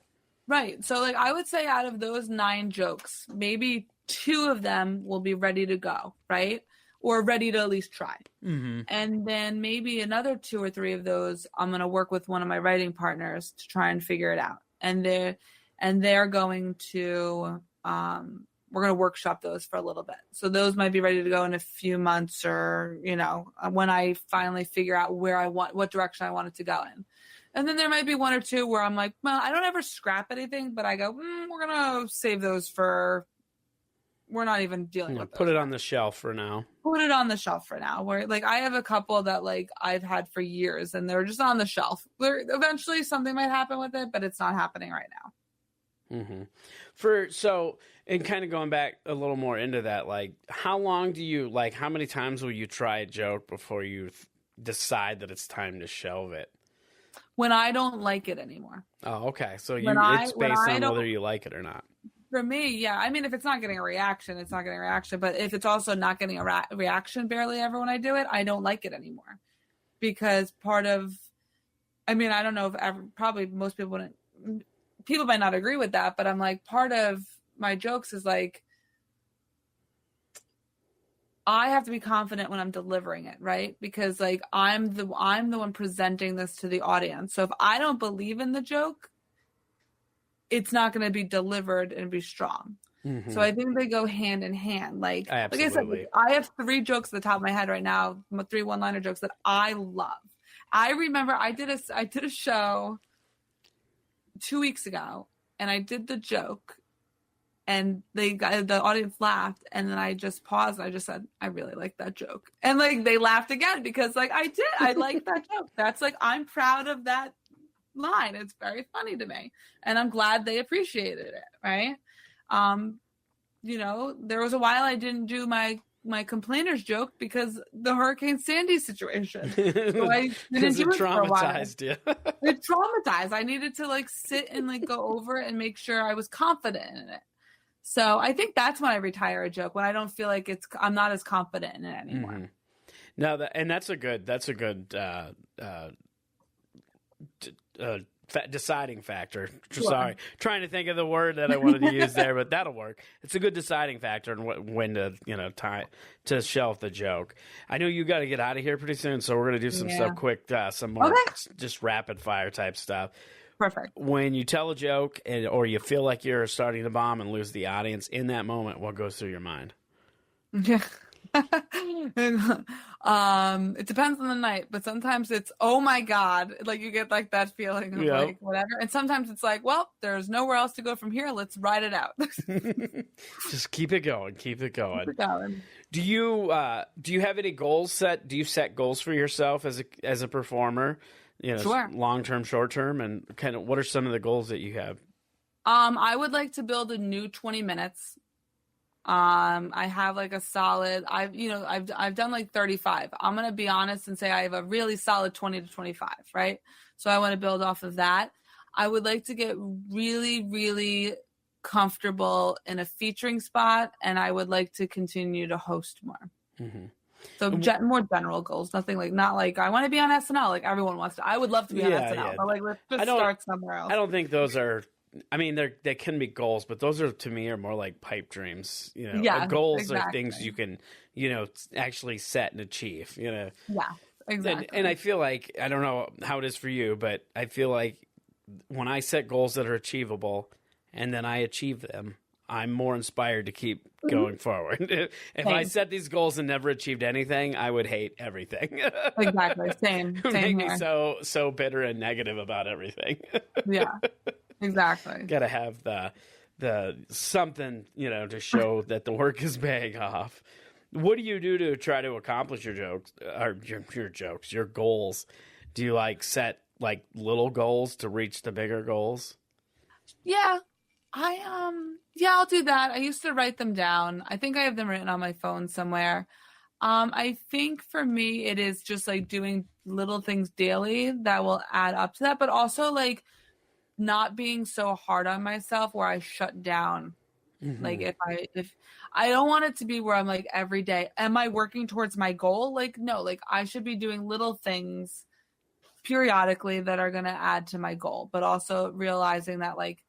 Right. So like I would say out of those 9 jokes, maybe 2 of them will be ready to go, right? Or ready to at least try. Mm-hmm. And then maybe another 2 or 3 of those, I'm going to work with one of my writing partners to try and figure it out. And they're going to, we're going to workshop those for a little bit. So those might be ready to go in a few months, or, when I finally figure out what direction I want it to go in. And then there might be one or two where I'm like, well, I don't ever scrap anything, but I go, we're going to save those for, we're not even dealing with those. Put it on the shelf for now. Put it on the shelf for now. Where like I have a couple that like I've had for years and they're just on the shelf. Eventually something might happen with it, but it's not happening right now. Mm-hmm. And kind of going back a little more into that, like how many times will you try a joke before you decide that it's time to shelve it? When I don't like it anymore. Oh, okay. So it's based on whether you like it or not. For me, yeah. I mean, if it's not getting a reaction, it's not getting a reaction. But if it's also not getting a reaction barely ever when I do it, I don't like it anymore. Because I don't know if probably most people people might not agree with that, but I'm like, part of my jokes is like, I have to be confident when I'm delivering it, right? Because like I'm the one presenting this to the audience. So if I don't believe in the joke, it's not going to be delivered and be strong. Mm-hmm. So I think they go hand in hand. Like I said, I have 3 jokes at the top of my head right now, 3 one-liner jokes that I love. I remember I did a show 2 weeks ago, and I did the joke. And the audience laughed, and then I just paused. And I just said, "I really like that joke," and like they laughed again because like I like that joke. That's like I'm proud of that line. It's very funny to me, and I'm glad they appreciated it. Right? There was a while I didn't do my complainers joke because the Hurricane Sandy situation. So I didn't do it traumatized you. It traumatized. I needed to like sit and like go over it and make sure I was confident in it. So I think that's when I retire a joke, when I don't feel like I'm not as confident in it anymore. Mm-hmm. No, that's a good deciding factor. Sure. Sorry, trying to think of the word that I wanted to use there, but that'll work. It's a good deciding factor in when to shelf the joke. I know you got to get out of here pretty soon, so we're gonna do some stuff quick, some more just rapid fire type stuff. Perfect. When you tell a joke or you feel like you're starting to bomb and lose the audience, in that moment, what goes through your mind? Yeah. It depends on the night, but sometimes it's, oh my God, like you get like that feeling of like whatever. And sometimes it's like, well, there's nowhere else to go from here. Let's ride it out. Just keep it going. Keep it going. Keep it going. Do you have any goals set? Do you set goals for yourself as a performer? Sure. Long-term, short-term, and kind of what are some of the goals that you have? I would like to build a new 20 minutes. I have like a solid, I've done like 35. I'm going to be honest and say I have a really solid 20 to 25, right? So I want to build off of that. I would like to get really, really comfortable in a featuring spot, and I would like to continue to host more. Mm-hmm. So more general goals, not like I want to be on SNL. Like everyone wants to. I would love to be on SNL, but like let's just start somewhere else. I don't think those are. I mean, they can be goals, but those are to me are more like pipe dreams. Goals are things you can actually set and achieve. Yeah, exactly. And I feel like I don't know how it is for you, but I feel like when I set goals that are achievable and then I achieve them, I'm more inspired to keep going forward. If I set these goals and never achieved anything, I would hate everything. Exactly. Same make here. me so bitter and negative about everything. Yeah, exactly. Got to have the something, to show that the work is paying off. What do you do to try to accomplish your jokes or your goals? Do you like set like little goals to reach the bigger goals? Yeah. I'll do that. I used to write them down. I think I have them written on my phone somewhere. I think for me, it is just like doing little things daily that will add up to that, but also like not being so hard on myself where I shut down. Mm-hmm. Like if I don't want it to be where I'm like every day, am I working towards my goal? Like, no, like I should be doing little things periodically that are going to add to my goal, but also realizing that like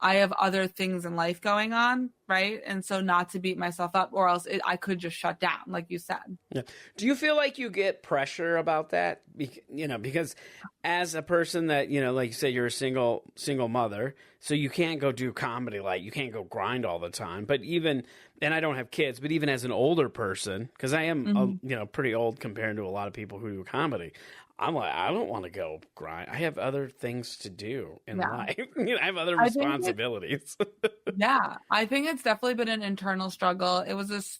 I have other things in life going on, right? And so not to beat myself up, or else I could just shut down, like you said. Yeah. Do you feel like you get pressure about that? Because as a person that, like you said, you're a single mother, so you can't go do comedy, like you can't go grind all the time. But even and I don't have kids, but even as an older person, because I am, pretty old compared to a lot of people who do comedy, I'm like, I don't want to go grind. I have other things to do in life. I have other responsibilities. Yeah, I think it's definitely been an internal struggle. It was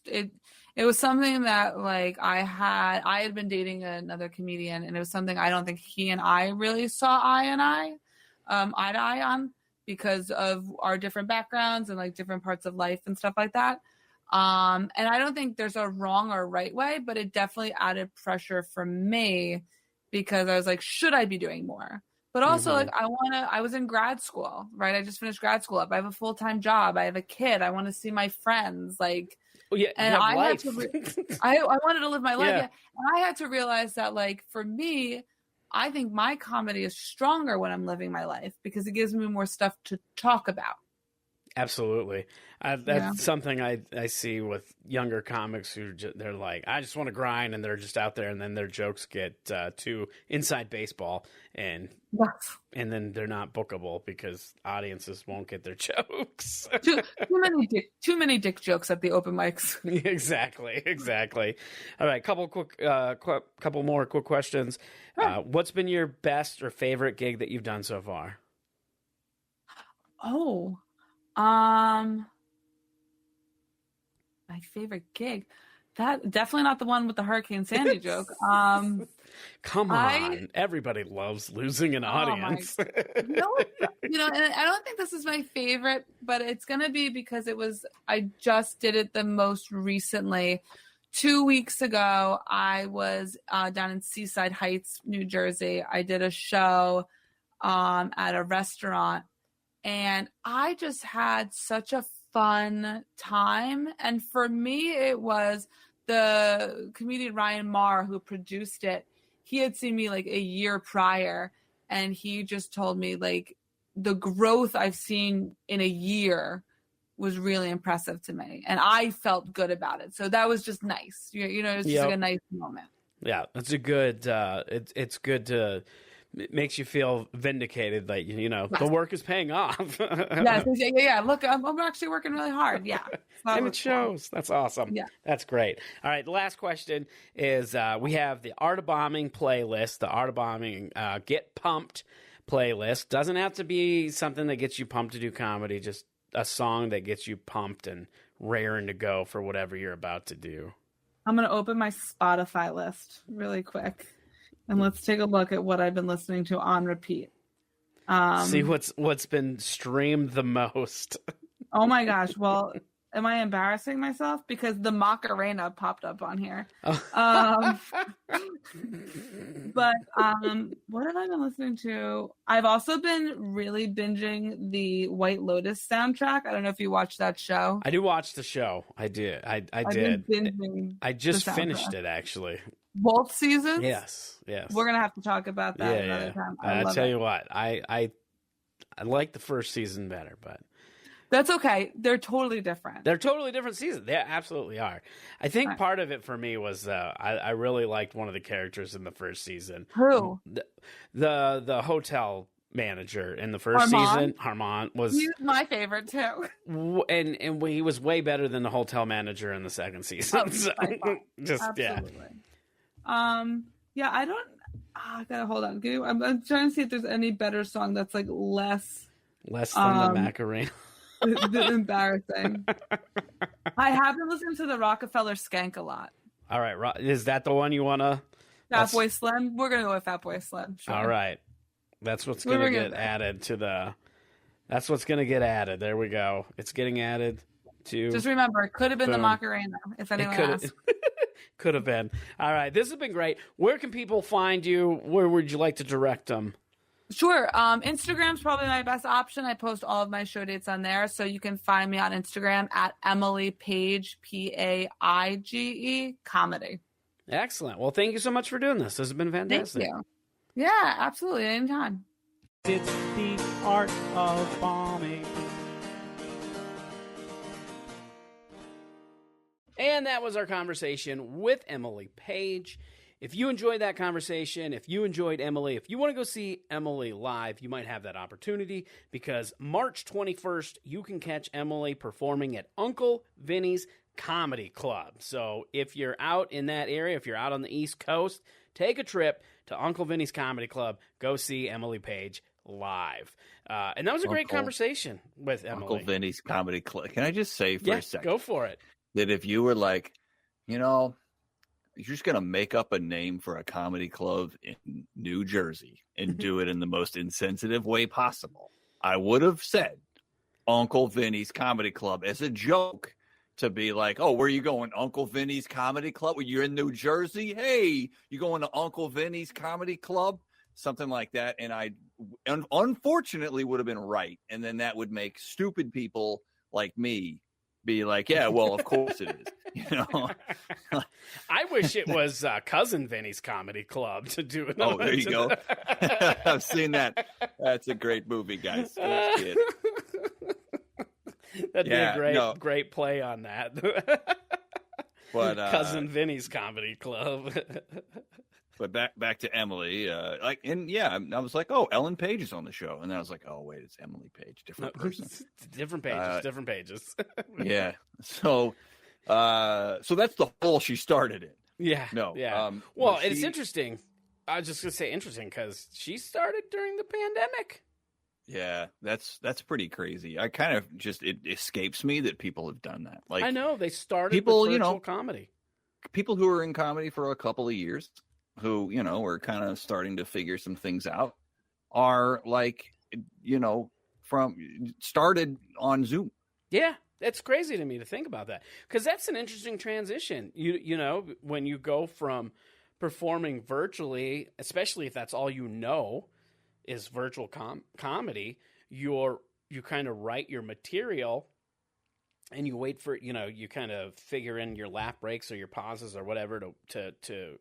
something that like I had been dating another comedian, and it was something I don't think he and I really saw eye to eye on because of our different backgrounds and like different parts of life and stuff like that. And I don't think there's a wrong or right way, but it definitely added pressure for me because I was like, should I be doing more? But also like, I was in grad school, right? I just finished grad school up. I have a full-time job. I have a kid. I want to see my friends. Like, and I had to, I wanted to live my life. Yeah. And I had to realize that like, for me, I think my comedy is stronger when I'm living my life because it gives me more stuff to talk about. Absolutely. That's something I see with younger comics who they're like, I just want to grind, and they're just out there, and then their jokes get too inside baseball, and then they're not bookable because audiences won't get their jokes. too many dick jokes at the open mics. Exactly. All right, couple more quick questions. Sure. What's been your best or favorite gig that you've done so far? My favorite gig. That definitely not the one with the Hurricane Sandy joke. Come on, everybody loves losing an audience. And I don't think this is my favorite, but it's gonna be because I just did it the most recently. 2 weeks ago, I was down in Seaside Heights, New Jersey. I did a show at a restaurant. And I just had such a fun time. And for me, it was the comedian Ryan Marr who produced it. He had seen me like a year prior, and he just told me like the growth I've seen in a year was really impressive to me. And I felt good about it. So that was just nice. It was just like a nice moment. Yeah, that's a good, it's good to... It makes you feel vindicated, like, the work is paying off. Yeah. Look, I'm actually working really hard. Yeah. And it shows. That's awesome. Yeah. That's great. All right. The last question is we have the Art of Bombing playlist, the Art of Bombing Get Pumped playlist. Doesn't have to be something that gets you pumped to do comedy, just a song that gets you pumped and raring to go for whatever you're about to do. I'm going to open my Spotify list really quick. And let's take a look at what I've been listening to on repeat. See what's been streamed the most. Oh my gosh. Well, am I embarrassing myself? Because the Macarena popped up on here. But what have I been listening to? I've also been really binging the White Lotus soundtrack. I don't know if you watched that show. I do watch the show. I did. I did. I just finished it, actually. Both seasons? Yes. We're gonna have to talk about that another time. I tell you what, I like the first season better, but that's okay. They're totally different. They're totally different seasons. They absolutely are. I think part of it for me was I really liked one of the characters in the first season. Who? The hotel manager in the first season, Harmon, was my favorite too. And he was way better than the hotel manager in the second season. So, absolutely. I don't. I gotta hold on. I'm trying to see if there's any better song that's like less than the Macarena. Embarrassing. I have been listening to the Rockefeller Skank a lot. All right, is that the one you wanna? Fatboy Slim. We're gonna go with Fatboy Slim. Sure. All right, that's what's gonna get added to the. That's what's gonna get added. There we go. It's getting added to. Just remember, it could have been the Macarena. If anyone asked. Could have been. All right. This has been great. Where can people find you? Where would you like to direct them? Sure. Instagram's probably my best option. I post all of my show dates on there. So you can find me on Instagram at Emily Paige, Paige comedy. Excellent. Well, thank you so much for doing this. This has been fantastic. Thank you. Yeah, absolutely. Anytime. It's the Art of Bombing. And that was our conversation with Emily Paige. if you enjoyed that conversation, if you enjoyed Emily, if you want to go see Emily live, you might have that opportunity because March 21st, you can catch Emily performing at Uncle Vinny's Comedy Club. So if you're out in that area, if you're out on the East Coast, take a trip to Uncle Vinny's Comedy Club. Go see Emily Paige live. And that was a great conversation with Emily. Uncle Vinny's Comedy Club. Can I just say for a second? Go for it. That if you were like, you're just going to make up a name for a comedy club in New Jersey and do it in the most insensitive way possible, I would have said Uncle Vinny's Comedy Club as a joke. To be like, oh, where are you going? Uncle Vinny's Comedy Club? Well, you're in New Jersey? Hey, you going to Uncle Vinny's Comedy Club? Something like that. And I unfortunately would have been right. And then that would make stupid people like me be like, yeah, well, of course it is. I wish it was Cousin Vinny's Comedy Club to do it. Oh, there you go. I've seen that. That's a great movie, guys. That'd be a great play on that. But Cousin Vinny's Comedy Club. But back to Emily, I was like, oh, Ellen Page is on the show, and then I was like, oh wait, it's Emily Page, different person, different pages. Yeah. So that's the hole she started in. Yeah. No. Yeah. Well, it's interesting. I was just gonna say interesting because she started during the pandemic. Yeah, that's pretty crazy. I kind of it escapes me that people have done that. Like, I know they started with virtual comedy. People who were in comedy for a couple of years, who were kind of starting to figure some things out, are like, started on Zoom. Yeah, it's crazy to me to think about that because that's an interesting transition. When you go from performing virtually, especially if that's all you know is virtual comedy, you kind of write your material and you wait for, you kind of figure in your laugh breaks or your pauses or whatever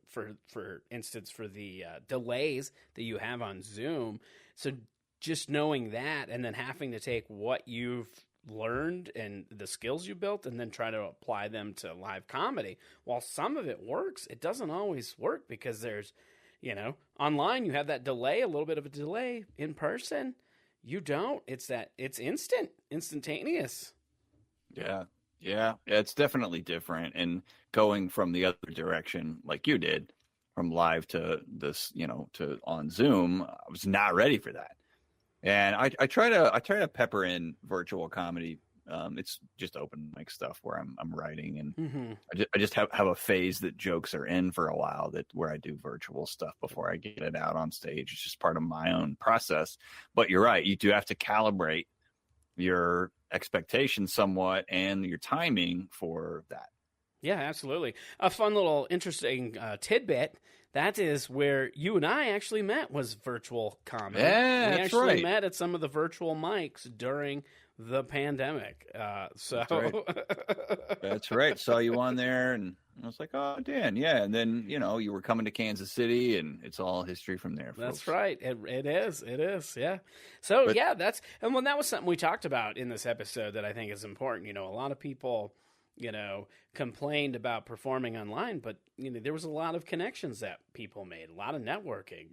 for instance, for the delays that you have on Zoom. So just knowing that and then having to take what you've learned and the skills you built and then try to apply them to live comedy. While some of it works, it doesn't always work because there's, online you have that delay, a little bit of a delay. In person, you don't. It's instantaneous. Yeah. It's definitely different. And going from the other direction, like you did, from live to this, to on Zoom, I was not ready for that. And I try to pepper in virtual comedy. It's just open mic stuff where I'm writing, and I just have a phase that jokes are in for a while where I do virtual stuff before I get it out on stage. It's just part of my own process. But you're right, you do have to calibrate your expectations somewhat and your timing for that. Yeah, absolutely. A fun little interesting tidbit. That is where you and I actually met, was virtual comedy. Yeah, we that's actually right. met at some of the virtual mics during the pandemic. That's right. That's right. Saw you on there, and I was like, oh, Dan, yeah. And then, you were coming to Kansas City, and it's all history from there. That's right. It is. Yeah. So, that was something we talked about in this episode that I think is important. A lot of people, complained about performing online, but, there was a lot of connections that people made, a lot of networking,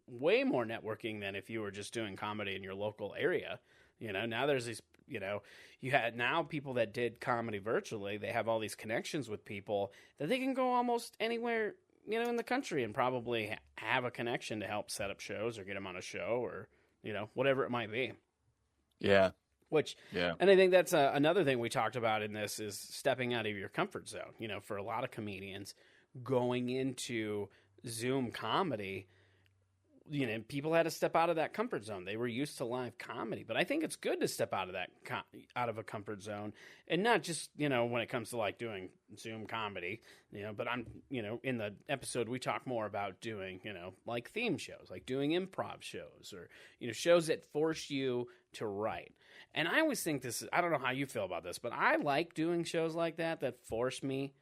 way more networking than if you were just doing comedy in your local area. Now there's these, you had now people that did comedy virtually, they have all these connections with people that they can go almost anywhere, in the country and probably have a connection to help set up shows or get them on a show or, whatever it might be. Yeah. And I think that's another thing we talked about in this is stepping out of your comfort zone. For a lot of comedians going into Zoom comedy, people had to step out of that comfort zone. They were used to live comedy, but I think it's good to step out of that out of a comfort zone, and not just when it comes to like doing Zoom comedy, But I'm in the episode we talk more about doing like theme shows, like doing improv shows, or shows that force you to write. And I always think this is, I don't know how you feel about this, but I like doing shows like that force me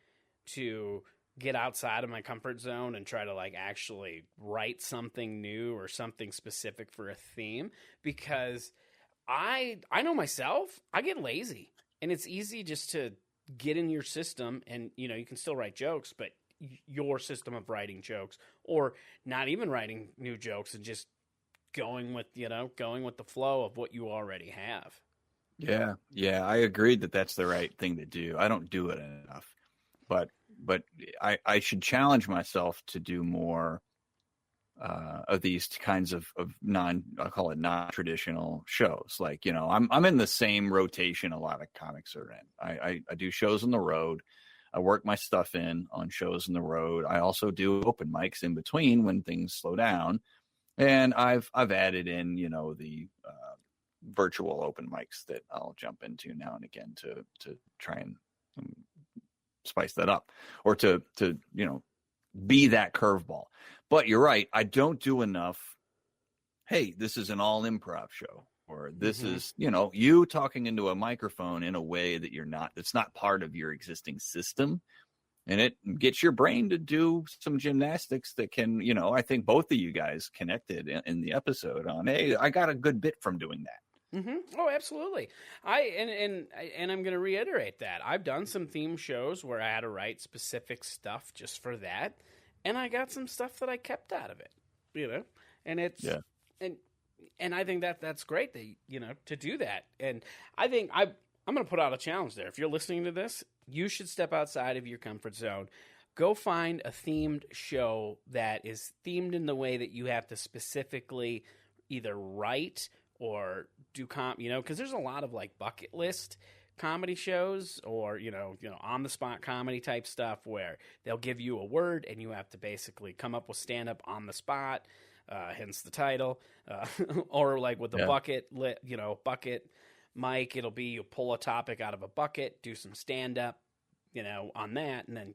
to get outside of my comfort zone and try to like actually write something new or something specific for a theme, because I know myself, I get lazy, and it's easy just to get in your system and you can still write jokes, but your system of writing jokes, or not even writing new jokes and just going with the flow of what you already have. Yeah, I agreed that that's the right thing to do. I don't do it enough, but I should challenge myself to do more of these kinds of I'll call it non-traditional shows. Like, I'm in the same rotation a lot of comics are in. I do shows on the road. I work my stuff in on shows on the road. I also do open mics in between when things slow down. And I've added in, the virtual open mics that I'll jump into now and again to try and spice that up, or to be that curveball. But you're right, I don't do enough. Hey, this is an all improv show, or this is you talking into a microphone in a way that it's not part of your existing system, and it gets your brain to do some gymnastics that can, I think both of you guys connected in the episode on, hey, I got a good bit from doing that. Oh, absolutely. And I'm going to reiterate that I've done some theme shows where I had to write specific stuff just for that, and I got some stuff that I kept out of it, and it's and I think that's great that to do that. And I think I'm going to put out a challenge there. If you're listening to this, you should step outside of your comfort zone. Go find a themed show that is themed in the way that you have to specifically either write or do because there's a lot of like bucket list comedy shows, or on the spot comedy type stuff where they'll give you a word and you have to basically come up with stand up on the spot, hence the title, or like with the bucket mic, it'll be you pull a topic out of a bucket, do some stand up on that, and then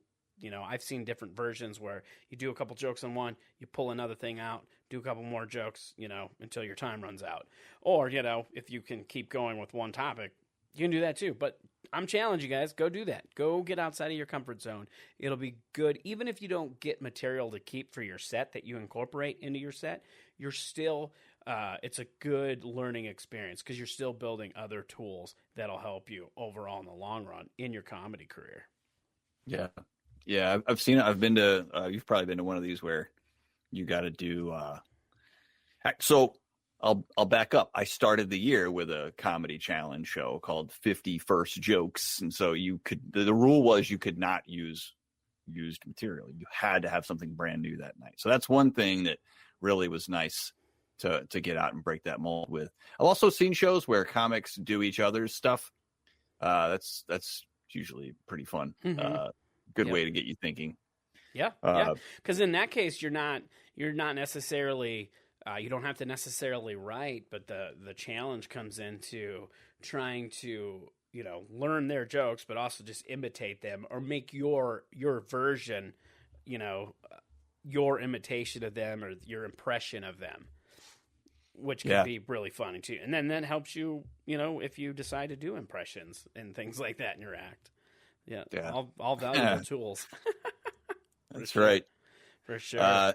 I've seen different versions where you do a couple jokes on one, you pull another thing out, do a couple more jokes, until your time runs out. Or, if you can keep going with one topic, you can do that too. But I'm challenging you guys, go do that. Go get outside of your comfort zone. It'll be good. Even if you don't get material to keep for your set that you incorporate into your set, you're still, it's a good learning experience because you're still building other tools that'll help you overall in the long run in your comedy career. Yeah, I've seen it. I've been to, you've probably been to one of these where you got to do, so I'll back up. I started the year with a comedy challenge show called 50 First Jokes. And so the rule was you could not use used material. You had to have something brand new that night. So that's one thing that really was nice to get out and break that mold with. I've also seen shows where comics do each other's stuff. That's usually pretty fun. Good way to get you thinking. Yeah. Because in that case, you're not necessarily, you don't have to necessarily write, but the challenge comes into trying to, learn their jokes, but also just imitate them or make your version, your imitation of them or your impression of them, which can be really funny too. And then that helps you, if you decide to do impressions and things like that in your act. Yeah. All valuable tools. That's right. For sure.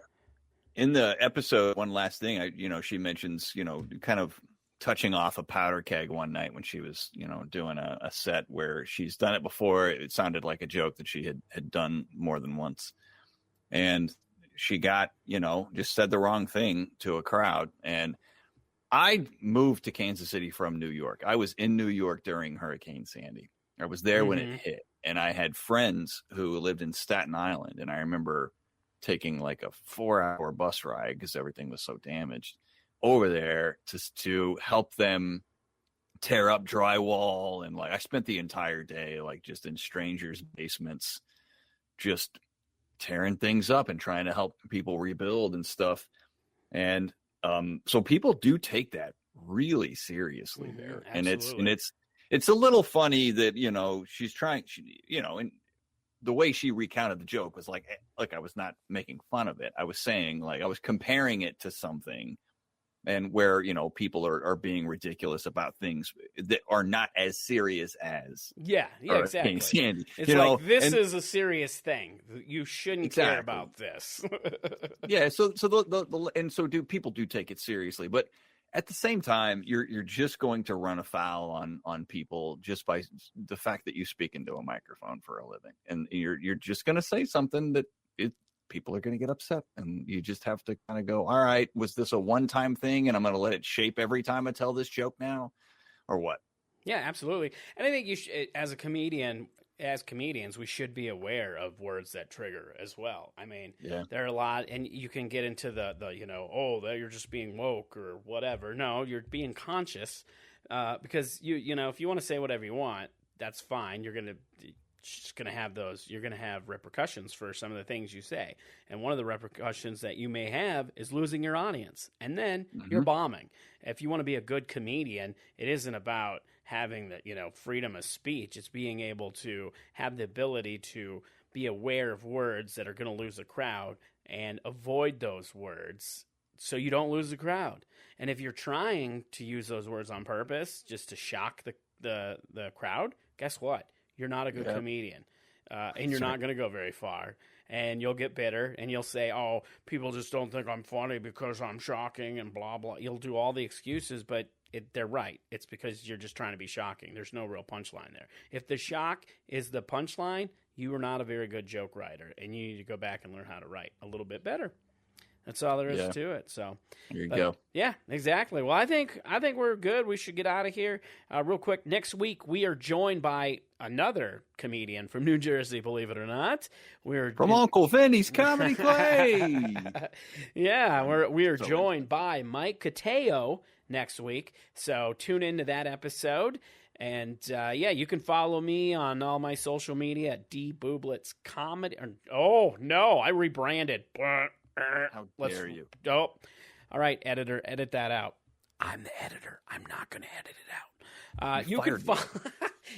In the episode, one last thing, she mentions, kind of touching off a powder keg one night when she was, doing a set where she's done it before. It sounded like a joke that she had done more than once. And she got, just said the wrong thing to a crowd. And I moved to Kansas City from New York. I was in New York during Hurricane Sandy. I was there when it hit. And I had friends who lived in Staten Island. And I remember taking like a 4-hour bus ride because everything was so damaged over there to help them tear up drywall. And like, I spent the entire day, like just in strangers' basements, just tearing things up and trying to help people rebuild and stuff. And so people do take that really seriously there. And it's a little funny that, she's trying, and the way she recounted the joke was like I was not making fun of it. I was saying, like, I was comparing it to something and where, people are being ridiculous about things that are not as serious as. Yeah, exactly. Sandy, it's like, this is a serious thing. You shouldn't care about this. Yeah. So people do take it seriously, but at the same time, you're just going to run afoul on people just by the fact that you speak into a microphone for a living, and you're just going to say something that people are going to get upset, and you just have to kind of go, all right, was this a one-time thing, and I'm going to let it shape every time I tell this joke now, or what? Yeah, absolutely. And I think you should, as comedians, we should be aware of words that trigger as well. I mean, there are a lot, and you can get into the that you're just being woke or whatever. No, you're being conscious, because if you want to say whatever you want, that's fine. You're just going to have you're going to have repercussions for some of the things you say. And one of the repercussions that you may have is losing your audience. And then you're bombing. If you want to be a good comedian, it isn't about having the, freedom of speech. It's being able to have the ability to be aware of words that are going to lose a crowd and avoid those words so you don't lose the crowd. And if you're trying to use those words on purpose just to shock the crowd, guess what? You're not a good comedian, and you're not going to go very far, and you'll get bitter, and you'll say, oh, people just don't think I'm funny because I'm shocking and blah, blah. You'll do all the excuses, but they're right. It's because you're just trying to be shocking. There's no real punchline there. If the shock is the punchline, you are not a very good joke writer, and you need to go back and learn how to write a little bit better. That's all there is to it. So there you go. Yeah, exactly. Well, I think we're good. We should get out of here real quick. Next week we are joined by another comedian from New Jersey. Believe it or not, from Uncle Vinny's Comedy Club. Yeah, we are joined by Mike Cateo next week. So tune into that episode. And you can follow me on all my social media at D Bublitz Comedy. Oh no, I rebranded. How dare you? Oh, all right, editor, edit that out. I'm the editor. I'm not going to edit it out.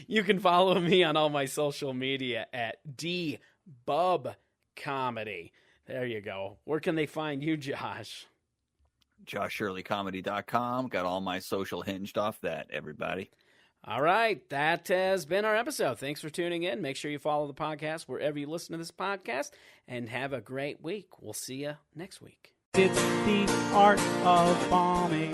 You can follow me on all my social media at DBub Comedy. There you go. Where can they find you, Josh? JoshShirleyComedy.com. Got all my social hinged off that, everybody. All right, that has been our episode. Thanks for tuning in. Make sure you follow the podcast wherever you listen to this podcast, and have a great week. We'll see you next week. It's the art of bombing.